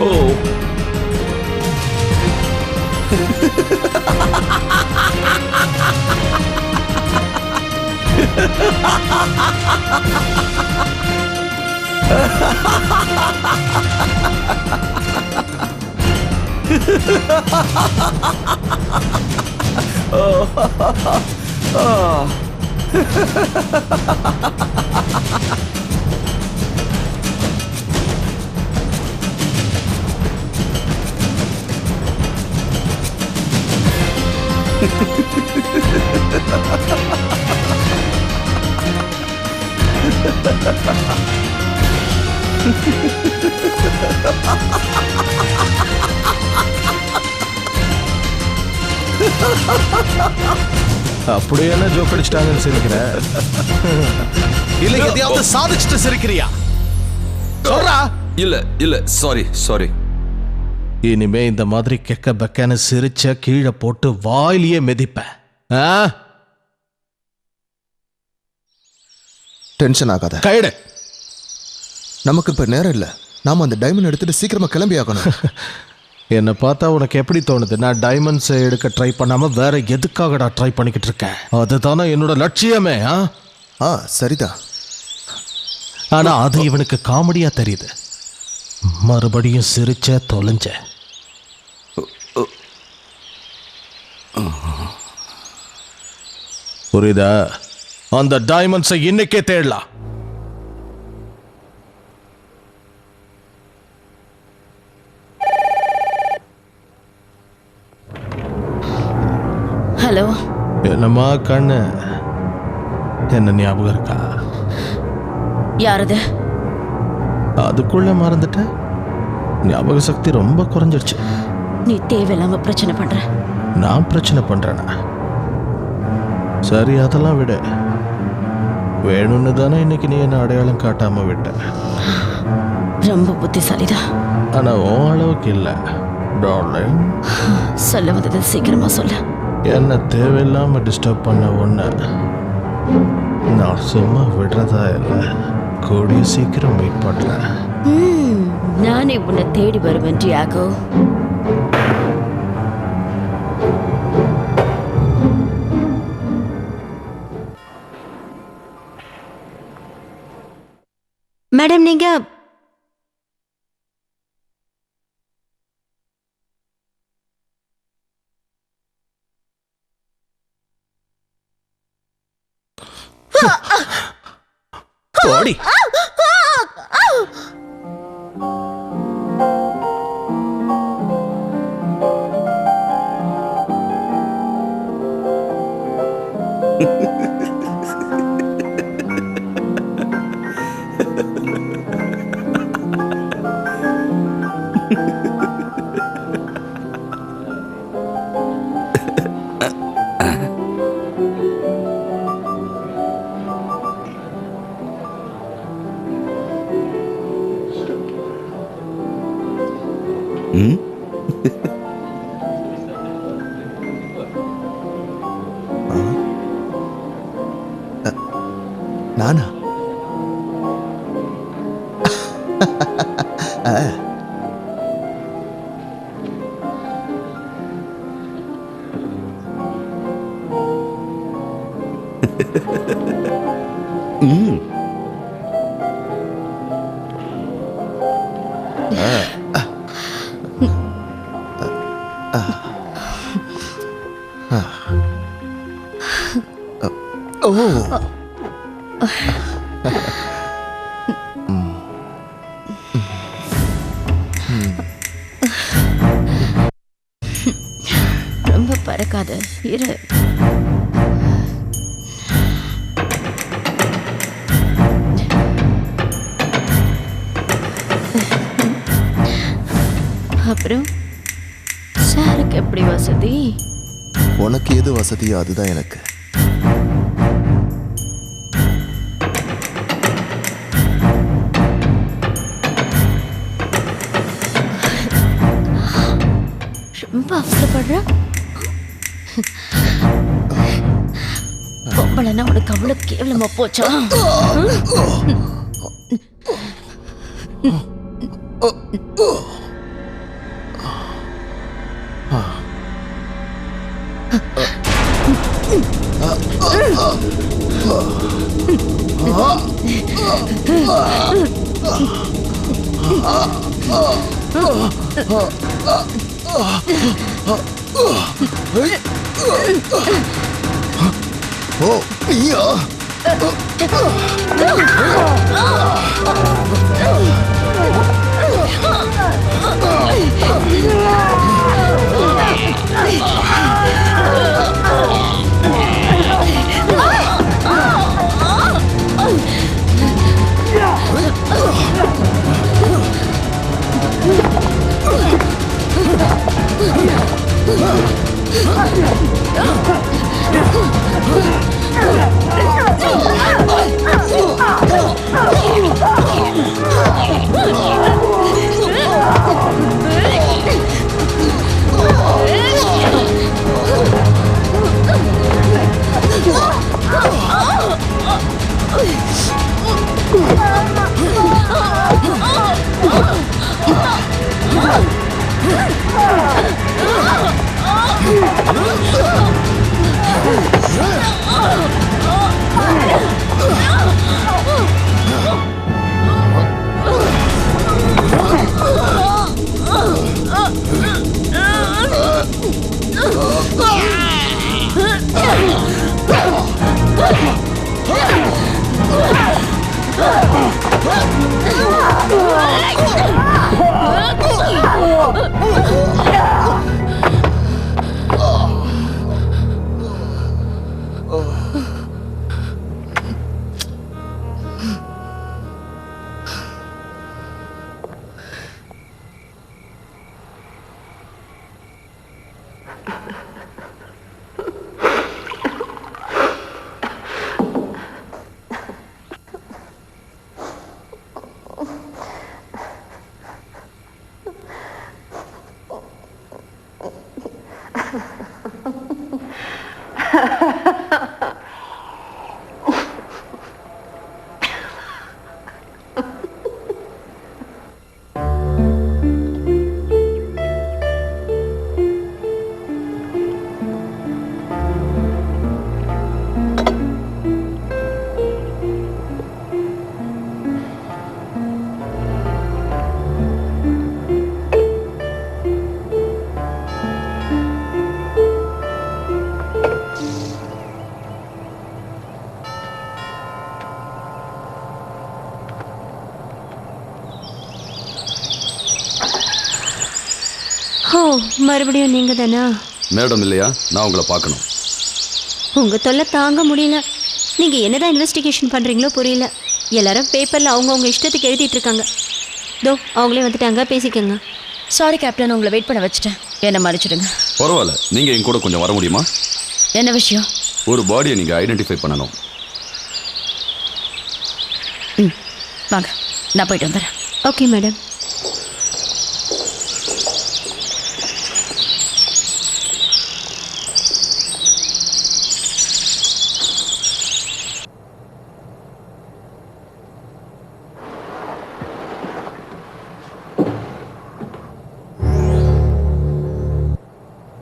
ஓ அப்படி என்ன ஜோக் அடிச்சிட்டாங்கன்னு சிரிக்கிற? இல்ல எதையாவது சாதிச்சுட்டு சிரிக்கிறியா? சொல்றா. இல்ல இல்ல, சாரி. இனிமே இந்த மாதிரி கெக்க பெக்கன்னு சிரிச்ச கீழே போட்டு வாயிலேயே மிதிப்பேன். டென்ஷன் ஆகாத. கைடு. நமக்கு இப்ப நேரம் இல்ல. நாம அந்த டைமண்ட் எடுத்துட்டு சீக்கிரமா கிளம்பி ஆகணும். என்னை பார்த்தா உனக்கு எப்படி தோணுது? நான் டைமண்ட்ஸை எடுக்க ட்ரை பண்ணாம வேற எதுக்காகடா ட்ரை பண்ணிக்கிட்டு இருக்கேன்? அதுதானே என்னோட லட்சியமே. சரிதான். ஆனா அது இவனுக்கு காமெடியா தெரியுது. மறுபடியும் சிரிச்ச தொலைஞ்ச. புரியுதா? அந்த டைமண்ட்ஸை இன்னைக்கே தேடலாம். ஹலோ. என்னம்மா கண்ணு, என்ன ஞாபகம் இருக்கா? யாரது? அதுக்குள்ள மறந்துட்ட. ஞாபக சக்தி ரொம்ப குறைஞ்சிருச்சு. நீ தேவையில்லாம பிரச்சனை பண்ற. நான் பிரச்சனை பண்றேனா? சரி, அதெல்லாம் விட. வேணும்னு தானே இன்னைக்கு நீ என்ன அடையாளம் காட்டாம விட்ட. ரொம்ப புத்திசாலிதான். ஆனா உன் அளவுக்கு இல்லை டார்லிங். சொல்ல வந்தது சீக்கிரமா சொல்ல. என்ன தேவையில்லாம டிஸ்டர்ப் பண்ண ஒண்ணு நான் சும்மா விடுறதா இல்லை. கூடிய சீக்கிரம் மீட் பண்றேன். நானே உன்னை தேடி வருவேன் டியாகோ. மேடம், நீங்க போடி. நானா? ரொம்ப பறக்காத இரு. அப்புறம் சாருக்கு எப்படி வசதி? உனக்கு எது வசதியோ அதுதான் எனக்கு. ரொம்ப அவசரப்படுற. பொம்பளைன்னா உனக்கு அவ்வளவு கேவலமா போச்சா? ஓ நீயா? ஓ, மறுபடியும் நீங்க தானா? மேடம் இல்லையா? நான் உங்களை பார்க்கணும். உங்க தொல்லை தாங்க முடியல. நீங்க என்னதான் இன்வெஸ்டிகேஷன் பண்றீங்களோ புரியல. எல்லாரும் பேப்பர்ல அவங்கவுங்க இஷ்டத்துக்கு எழுதிட்டு இருக்காங்க. தோ அவங்களே வந்துட்டாங்க, பேசிக்கங்க. சாரி கேப்டன், உங்களை வெயிட் பண்ண வச்சுட்டேன். என்ன மன்னிச்சிடுங்க. பரவாயில்ல, நீங்க என் கூட கொஞ்சம் வர முடியுமா? என்ன விஷயம்? ஒரு பாடியை நீங்க ஐடென்டிஃபை பண்ணணும். வாங்க, நான் போயிட்டு வந்துடுறேன். Okay madam.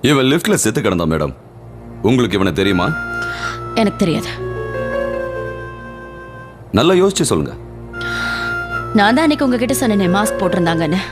இவன் லிஃப்ட்ல செத்து கிடந்தான் மேடம். உங்களுக்கு இவனை தெரியுமா? எனக்கு தெரியாது. நல்லா யோசிச்சு சொல்லுங்க. நான் தான் அன்னைக்கு உங்ககிட்ட சொன்னேனே மாஸ்க் போட்டிருந்தாங்கன்னு.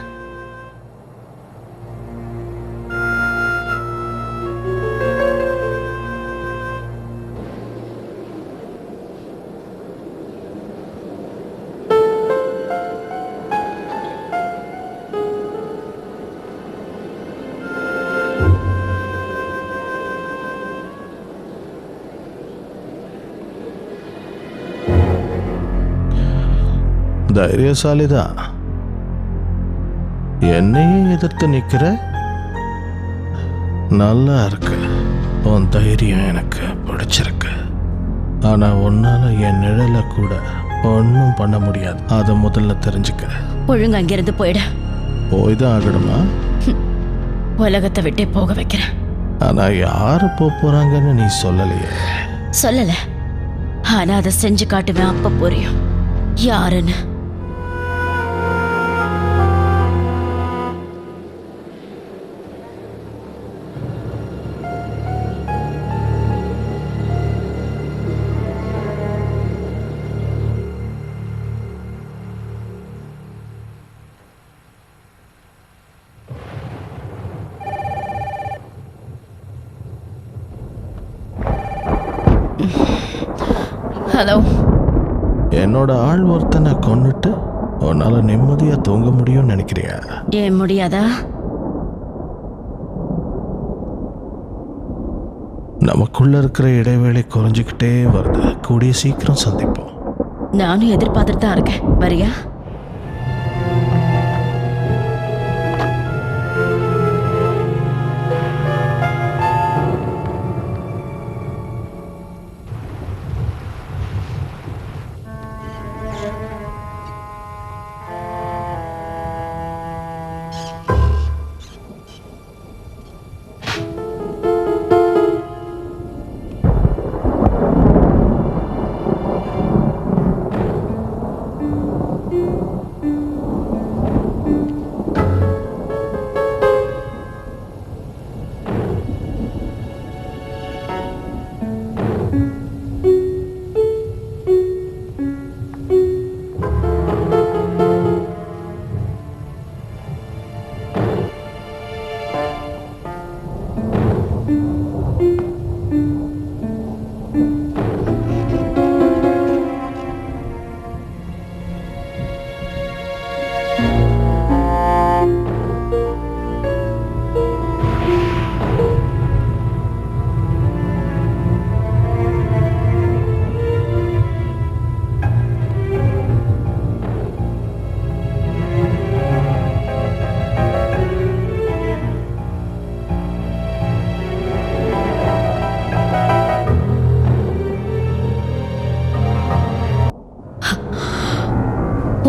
தைரியசாலிதான். என்னையே எதிர்த்து நிக்கிற. நல்லா இருக்கு. உன் தைரியம் எனக்கு பிடிச்சிருக்கு. ஆனா உன்னால என் நிழலை கூட ஒன்றும் பண்ண முடியாது. அதை முதல்ல தெரிஞ்சுக்க. ஒழுங்கு அங்கிருந்து போயிட. போய் தான் ஆகணுமா? உலகத்தை விட்டே போக வைக்கிறேன். ஆனா யாரு போறாங்கன்னு நீ சொல்லலையே. சொல்லல, ஆனா அதை செஞ்சு காட்டுவேன். அப்ப புரியும் யாருன்னு. ஹலோ. என்னோட ஆள் ஒருத்தனை கொன்னுட்டு உன்னால நிம்மதியா தூங்க முடியும்னு நினைக்கிறியா? ஏன் முடியாதா? நமக்குள்ள இருக்கிற இடைவேளை குறைஞ்சிக்கிட்டே வருது. கூடிய சீக்கிரம் சந்திப்போம். நானும் எதிர்பார்த்துட்டு தான் இருக்கேன். வரியா?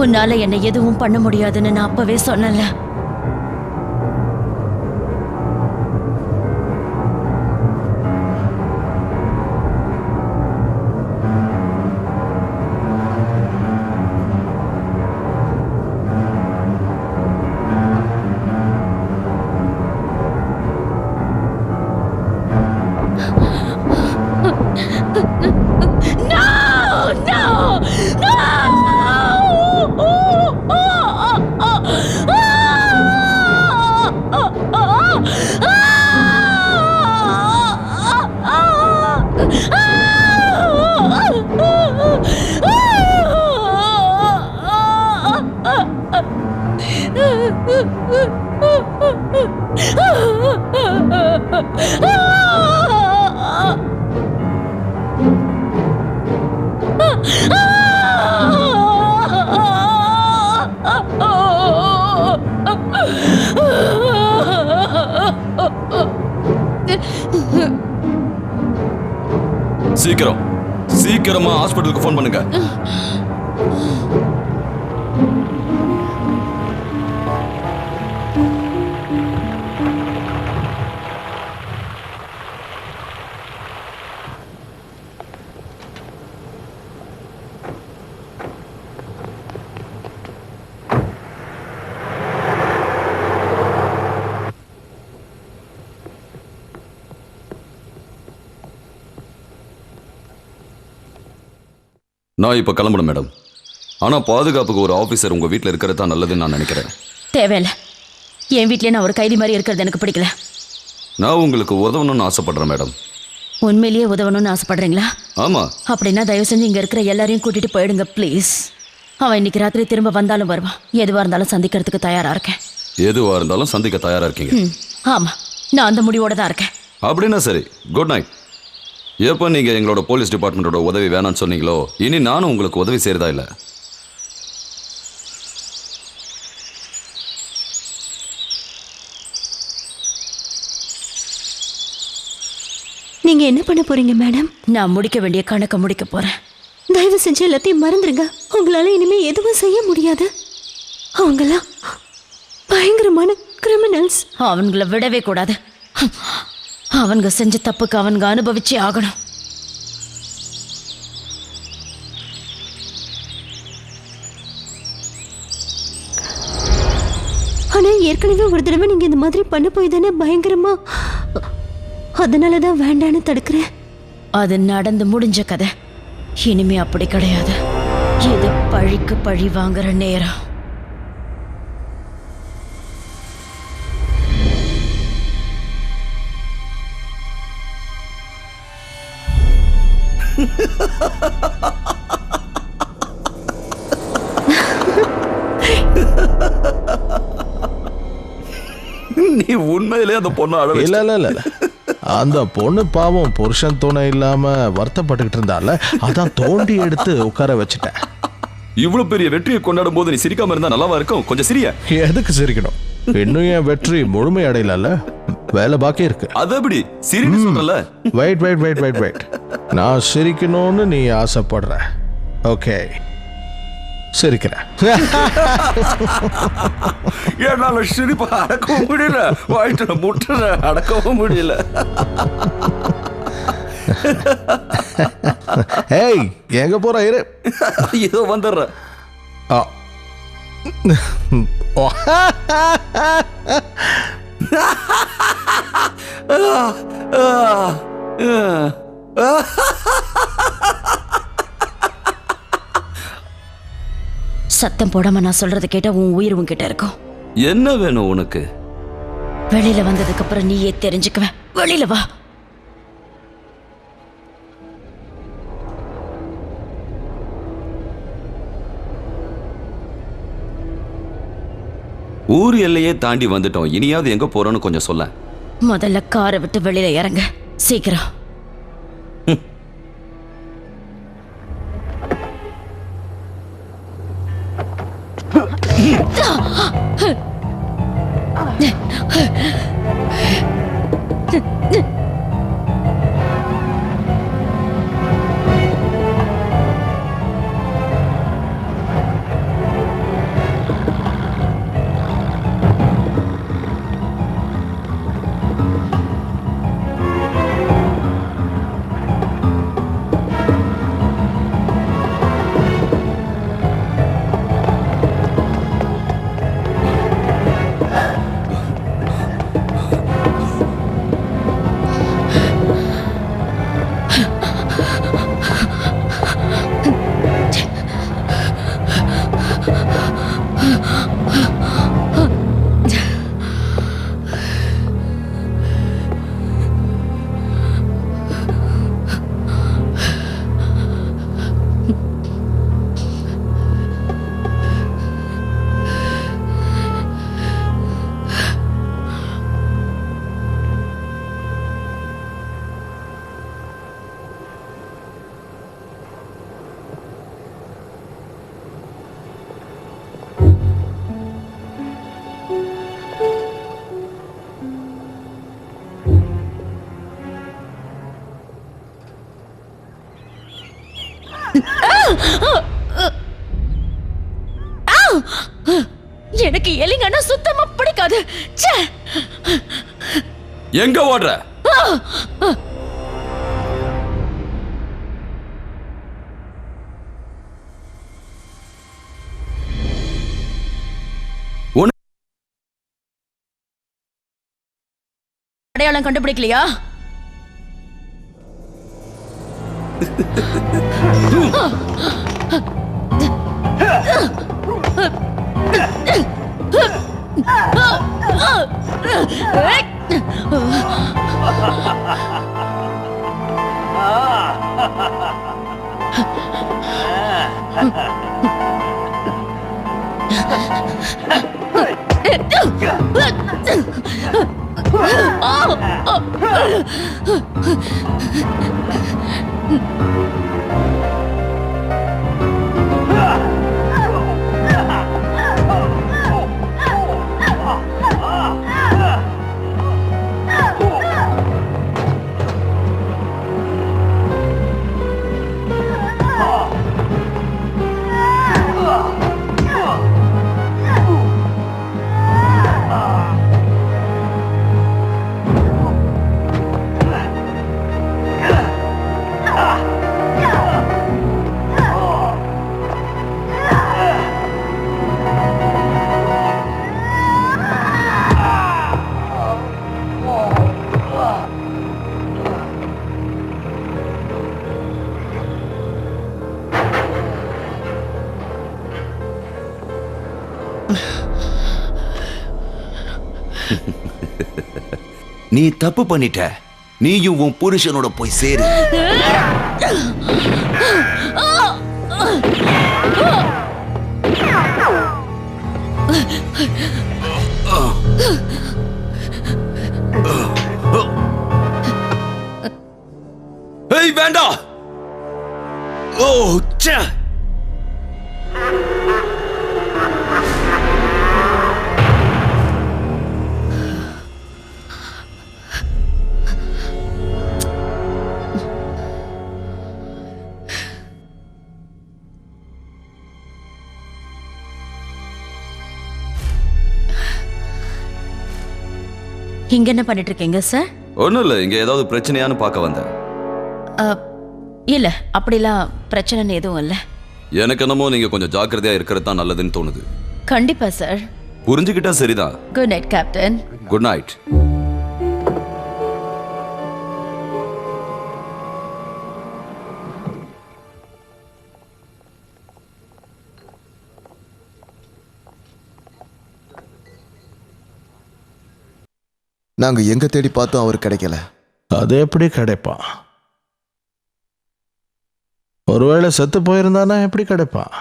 உன்னால என்ன எதுவும் பண்ண முடியாதுன்னு நான் அப்பவே சொன்னல. சீக்கிரம் சீக்கிரமா ஹாஸ்பிட்டலுக்கு ஃபோன் பண்ணுங்க. நான் இப்போ கிளம்பணும் மேடம். ஆனால் பாதுகாப்புக்கு ஒரு ஆஃபீஸர் உங்கள் வீட்டில் இருக்கிறது தான் நல்லதுன்னு நான் நினைக்கிறேன். தேவையில்ல. என் வீட்லயே நான் ஒரு கைதி மாதிரி இருக்கிறது எனக்கு பிடிக்கல. நான் உங்களுக்கு உதவணும்னு ஆசைப்படுறேன் மேடம். உண்மையிலேயே உதவணும்னு ஆசைப்படுறீங்களா? ஆமாம். அப்படின்னா தயவு செஞ்சு இங்க இருக்கிற எல்லாரையும் கூட்டிட்டு போயிடுங்க ப்ளீஸ். அவன் இன்னைக்கு ராத்திரி திரும்ப வந்தாலும் வருவான். எதுவா இருந்தாலும் சந்திக்கிறதுக்கு தயாரா இருக்கேன். எதுவாக இருந்தாலும் சந்திக்க தயாராக இருக்கீங்க? ஆமா, நான் அந்த முடிவோட தான் இருக்கேன். அப்படின்னா சரி, குட் நைட். எப்போ நீங்கள் எங்களோட போலீஸ் டிபார்ட்மெண்ட்டோட உதவி வேணான்னு சொன்னீங்களோ, இனி நானும் உங்களுக்கு உதவி செய்கிறதா இல்லை. நீங்க என்ன பண்ண போறீங்க மேடம்? நான் முடிக்க வேண்டிய கணக்கை முடிக்க போறேன். தயவு செஞ்சு எல்லாத்தையும் மறந்துருங்க. உங்களால இனிமே எதுவும் செய்ய முடியாது. அவங்கெல்லாம் பயங்கரமான கிரிமினல்ஸ். அவங்கள விடவே கூடாது. அவனுங்க செஞ்ச தப்புக்கு அவனுங்க அனுபவிச்சே ஆகணும். ஆனா ஏற்கனவே ஒரு தடவை நீங்க இந்த மாதிரி பண்ண போய் தானே பயங்கரமா, அதனாலதான் வேண்டான்னு தடுக்கிறேன். அது நடந்து முடிஞ்ச கதை. இனிமே அப்படி கிடையாது. இது பழிக்கு பழி வாங்குற நேரம். நீ உண்மையிலே அந்த பொண்ணு அழகு இல்ல இல்ல இல்ல இல்ல. அந்த பொண்ணு பாவம் புருஷன் துணை இல்லாம வருத்தப்பட்டுக்கிட்டு இருந்தால, அதான் தோண்டி எடுத்து உட்கார வச்சுட்டேன். இவ்வளவு பெரிய வெற்றியை கொண்டாடும் போது நீ சிரிக்காம இருந்தா நல்லாவா இருக்கும்? கொஞ்சம் சிரியா. எதுக்கு சிரிக்கணும்? இன்னும் என் வெற்றி முழுமை அடையல, வேலை பாக்கி இருக்கு. அது எப்படி சிரின்னு சொல்லல? Wait wait wait wait wait. நான் சிரிக்கணும்னு நீ ஆசைப்படுற. ஓகே, சிரிக்கிறேன். என்னால சிரிப்பை அடக்கவும் முடியல, வாயிட்ட முட்டுற அடக்கவும் முடியல. ஏய், எங்க போற? இரு, இதோ வந்துடுறேன். ஆ. ஓ. சத்தம் போடாம நான் சொல்றதை கேட்டா உன் உயிர் உன்கிட்ட இருக்கும். என்ன வேணும் உனக்கு? வெளியில வந்ததுக்கு அப்புறம் நீயே தெரிஞ்சுக்குவேன். வெளியில வா. ஊர் எல்லையே தாண்டி வந்துட்டோம். இனியாவது எங்க போறோம்னு கொஞ்சம் சொல்ல. முதல்ல காரை விட்டு வெளியில இறங்க, சீக்கிரம். எனக்கு எலிங்கன்னா சுத்தமா பிடிக்காது. எங்க ஓடுற? அடையாளம் கண்டுபிடிக்கலையா? நீ தப்பு பண்ணிட்ட. நீயும் உன் புருஷனோட போய் சேரு. ஏய் வேண்டாம். ஓ ச்சே. இங்க என்ன பண்ணிட்டு இருக்கீங்க சார்? ஒன்றும் இல்லை, இங்கே ஏதாவது பிரச்சனையான்னு பார்க்க வந்தேன். இல்ல, அப்படிலாம் பிரச்சனைன்னு எதுவும் இல்லை. எனக்கு என்னமோ நீங்கள் கொஞ்சம் ஜாக்கிரதையாக இருக்கிறது தான் நல்லதுன்னு தோணுது. கண்டிப்பா சார். புரிஞ்சுக்கிட்டா சரிதான். Good night captain. Good night. நாங்க எங்க தேடி பார்த்தோம், அவர் கிடைக்கல. அது எப்படி கிடைப்பான்? ஒருவேளை செத்து போயிருந்தானா எப்படி கிடைப்பான்?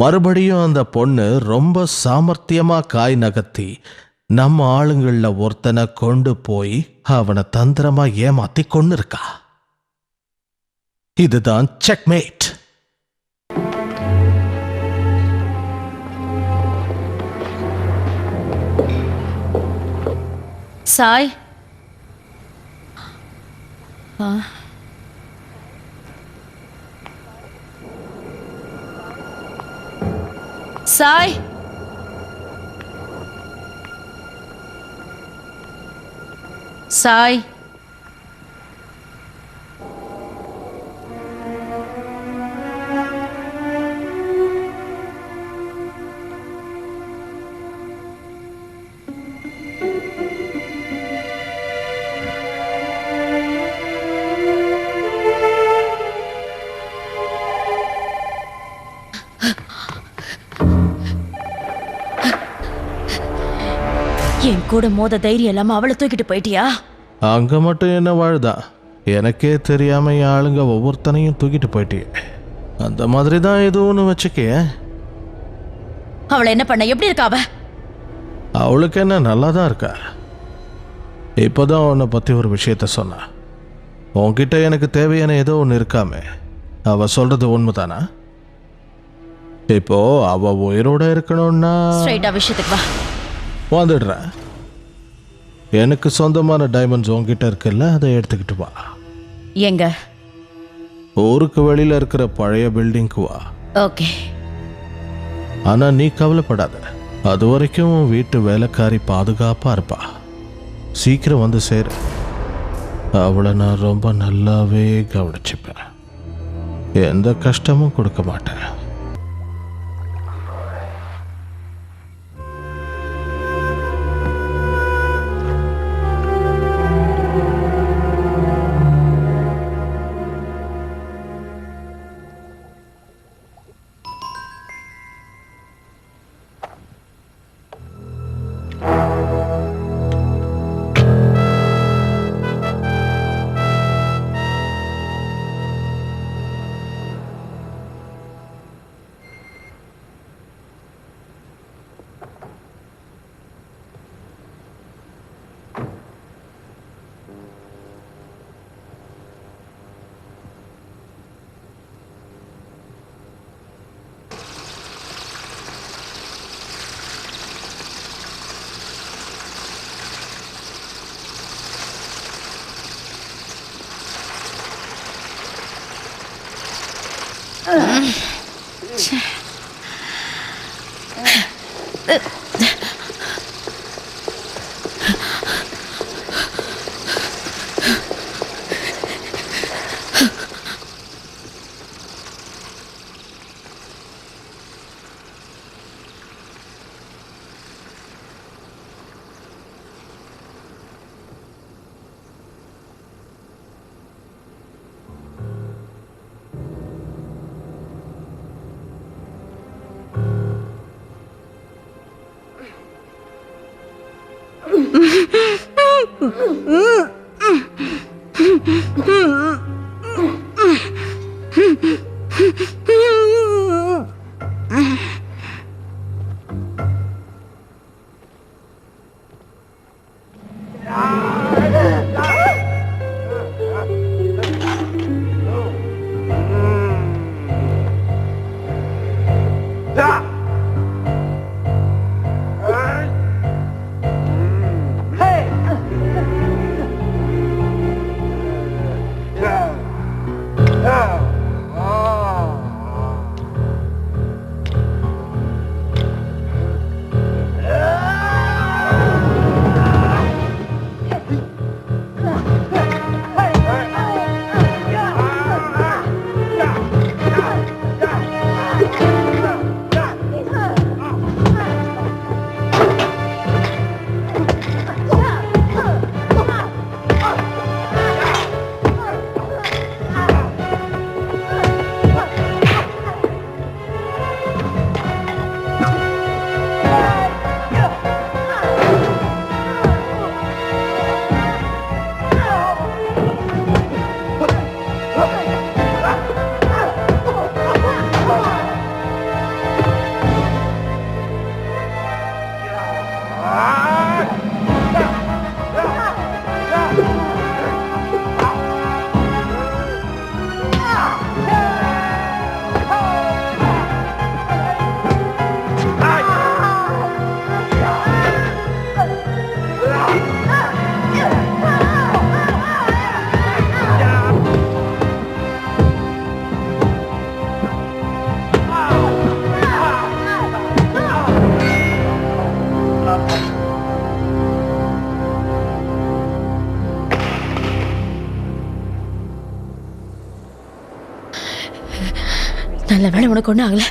மறுபடியும் அந்த பொண்ணு ரொம்ப சாமர்த்தியமா காய் நகர்த்தி நம்ம ஆளுங்கள்ல ஒருத்தனை கொண்டு போய் அவனை தந்திரமா ஏமாத்தி கொண்டு இருக்கா. இதுதான் செக்மேட். சாய், சாய், சாய், என் கூட மோத தைரியம் இல்லாம அவளை தூக்கிட்டு போயிட்டியா? அங்க மட்டும் என்ன வாழுதா? எனக்கே தெரியாம என் ஆளுங்க ஒவ்வொருத்தனையும் தூக்கிட்டு போயிட்டியே. அந்த மாதிரி தான் எதுவும் வச்சுக்கே. அவளை என்ன பண்ண? எப்படி இருக்கா அவ? அவளுக்கு என்ன, நல்லா தான் இருக்கா. இப்போதான் உன்னை பத்தி ஒரு விஷயத்த சொன்னா. உன்கிட்ட எனக்கு தேவையான ஏதோ ஒன்று இருக்காமே, அவ சொல்றது உண்மைதானா? இப்போ அவ உயிரோட இருக்கணும்னா ஸ்ட்ரைட்டா விஷயத்துக்கு வா. வந்துடுறேன். எனக்கு சொந்தமான டைமண்ட்ஸ் உங்ககிட்ட இருக்குல்ல, அதை எடுத்துக்கிட்டு வா. எங்க? ஊருக்கு வெளியில இருக்கிற பழைய பில்டிங்க்கு வா. ஓகே. ஆனா நீ கவலைப்படாத, அது வரைக்கும் வீட்டு வேலைக்காரி பாதுகாப்பா இருப்பா. சீக்கிரம் வந்து சேரு. அவளை நான் ரொம்ப நல்லாவே கவனிச்சுப்பேன். எந்த கஷ்டமும் கொடுக்க மாட்டேன். நல்ல வேலை உனக்கு ஒன்றும் ஆகல.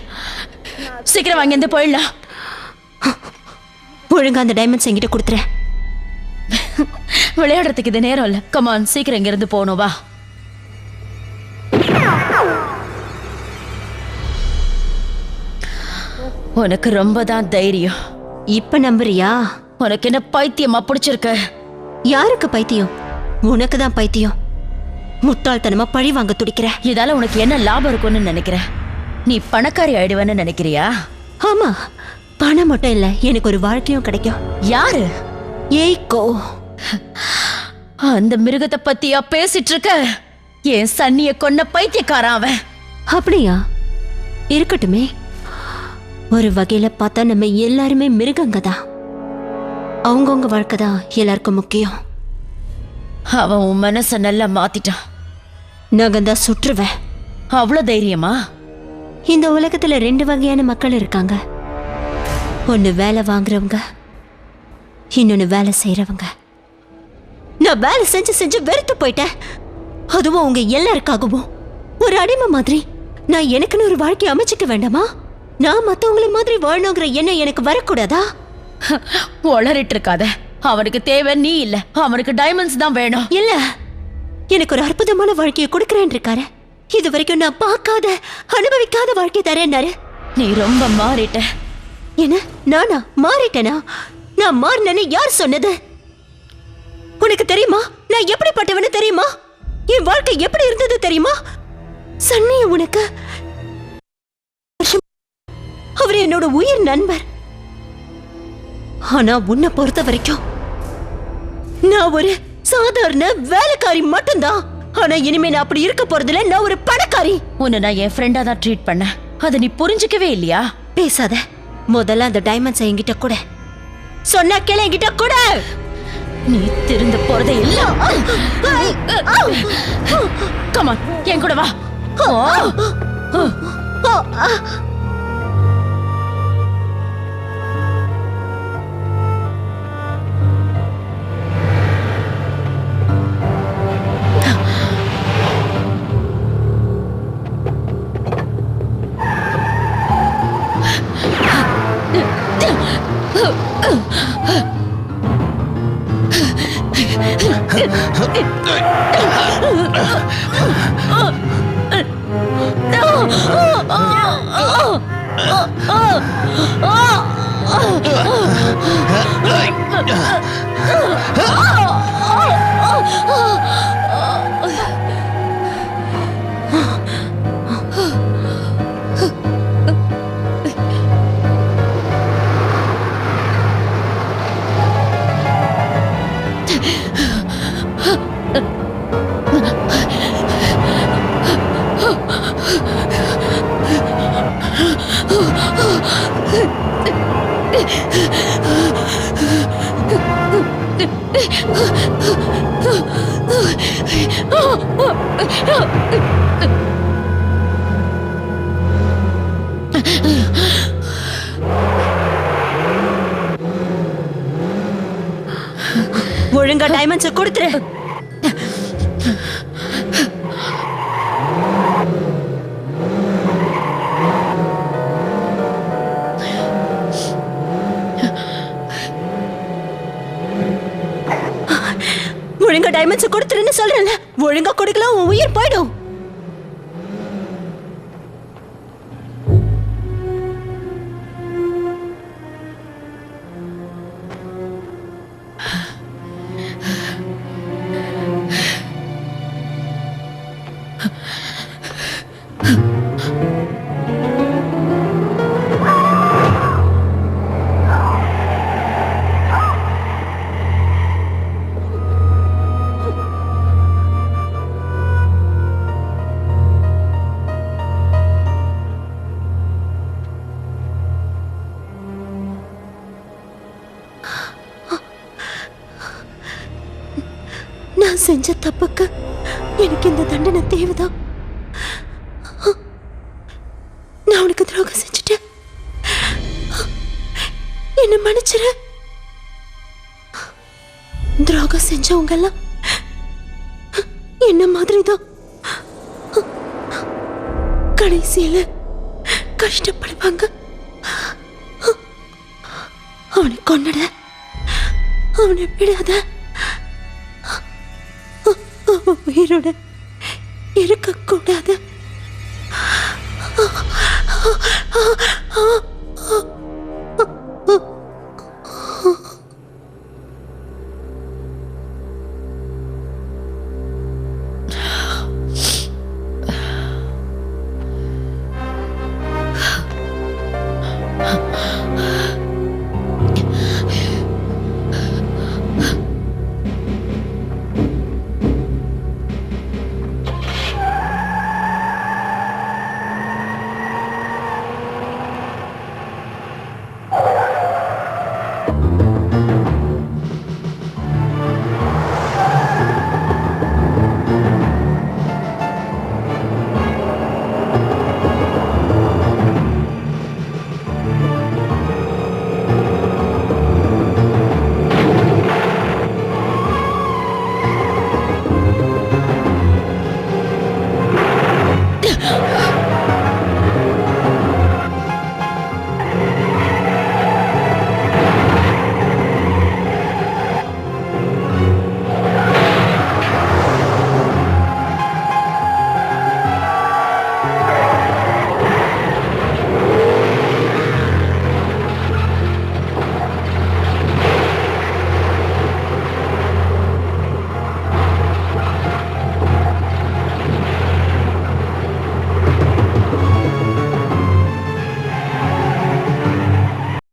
சீக்கிரம் வாங்கி இருந்து போயிடலாம். ஒழுங்கா அந்த டைமண்ட்ஸ் என்கிட்ட கொடுத்துறேன். விளையாடுறதுக்கு இது நேரம் இல்ல. கமான், சீக்கிரம் இங்க இருந்து போகணும். வா. உனக்கு ரொம்ப தான் தைரியம். இப்ப நம்புறியா? உனக்கு என்ன பைத்தியமா பிடிச்சிருக்க? யாருக்கு பைத்தியம்? உனக்கு தான் பைத்தியம். முட்டாள்தனமா பழி வாங்க துடிக்கிற. இதால உனக்கு என்ன லாபம் இருக்கும்னு நினைக்கிற? நீ பணக்காரி ஆயிடுவேன்னு நினைக்கிறியா? ஆமா, பணம் மட்டும் இல்ல, எனக்கு ஒரு வாழ்க்கையும் கிடைக்கும். யாரு? ஏய்கோ. அந்த மிருகத்தை பத்தியா பேசிட்டு இருக்க? என் சன்னிய கொன்ன பைத்தியக்காரன் அவன். அப்படியா? இருக்கட்டுமே. ஒரு வகையில பார்த்தா நம்ம எல்லாருமே மிருகங்க தான். அவங்கவுங்க வாழ்க்கை தான் எல்லாருக்கும் முக்கியம். அவன் உன் மனச நல்லா மாத்திட்டான். நகந்தா சுற்றுவேன். அவ்வளவு தைரியமா? இந்த உலகத்துல 2 வகையான மக்கள் இருக்காங்க. ஒன்னு வேலை வாங்குறவங்க, இன்னொன்னு வேலை செய்யறவங்க. நான் வேலை செஞ்சு செஞ்சு வெறுத்து போயிட்டேன். அதுவும் உங்க எல்லாருக்காகவும். ஒரு அடிமை மாதிரி நான் எனக்குன்னு ஒரு வாழ்க்கை அமைச்சுக்க வேண்டாமா? நான் மத்தவங்கள மாதிரி வாழணுங்கிற எண்ணம் எனக்கு வரக்கூடாதா? உளறிட்டு இருக்காத. அவனுக்கு தேவை நீ இல்ல, அவனுக்கு டைமண்ட்ஸ் தான் வேணும். இல்ல, எனக்கு ஒரு அற்புதமான வாழ்க்கையை கொடுக்கறேன் இருக்காரு. இது வரைக்கும் நான் பார்க்காத அனுபவிக்காத வாழ்க்கை தரேன்னாரு. நீ ரொம்ப மாறிட்ட. என்ன, நானா மாறிட்டேனா? நான் மாறினேன்னு யார் சொன்னது? உனக்கு தெரியுமா நான் எப்படிப்பட்டவனு தெரியுமா? என் வாழ்க்கை எப்படி இருந்தது தெரியுமா? சன்னிய உனக்கு அவர் என்னோட உயிர் நண்பர். ஆனா உன்னை பொறுத்த வரைக்கும் நான் ஒரு சாதாரண வேலைக்காரி மட்டும்தான். ஆனா இனிமே நான் அப்படி இருக்க போறதுல, நான் ஒரு பணக்காரி. உன்னை நான் என் ஃப்ரெண்டா தான் ட்ரீட் பண்ண. அதை நீ புரிஞ்சுக்கவே இல்லையா? பேசாத. முதல்ல அந்த டைமண்ட்ஸ் என்கிட்ட கூட. சொன்னா கேளு, என்கிட்ட கூட. நீ திருந்து போறதே இல்ல. கமான், என் கூட வா. ஒழுங்கா டைமண்ட்ஸை கொடுத்துரு. ஒழுங்கா டைமண்ட்ஸை கொடுத்துருன்னு சொல்றேன்ல. ஒழுங்கா கொடுக்கலாம், உன் உயிர் போயிடும். நான் செஞ்ச தப்புக்கு எனக்கு இந்த தண்டனை தேவைதான். நான் உனக்கு துரோகம் செஞ்சுட்டேன், என்ன மன்னிச்சிரு. துரோகம் செஞ்சவங்க எல்லாம் என்ன மாதிரிதான் கடைசியில கஷ்டப்படுவாங்க. அவனை கொன்னட, அவனை விடாத. அவன் உயிரோட இருக்கக்கூடாது.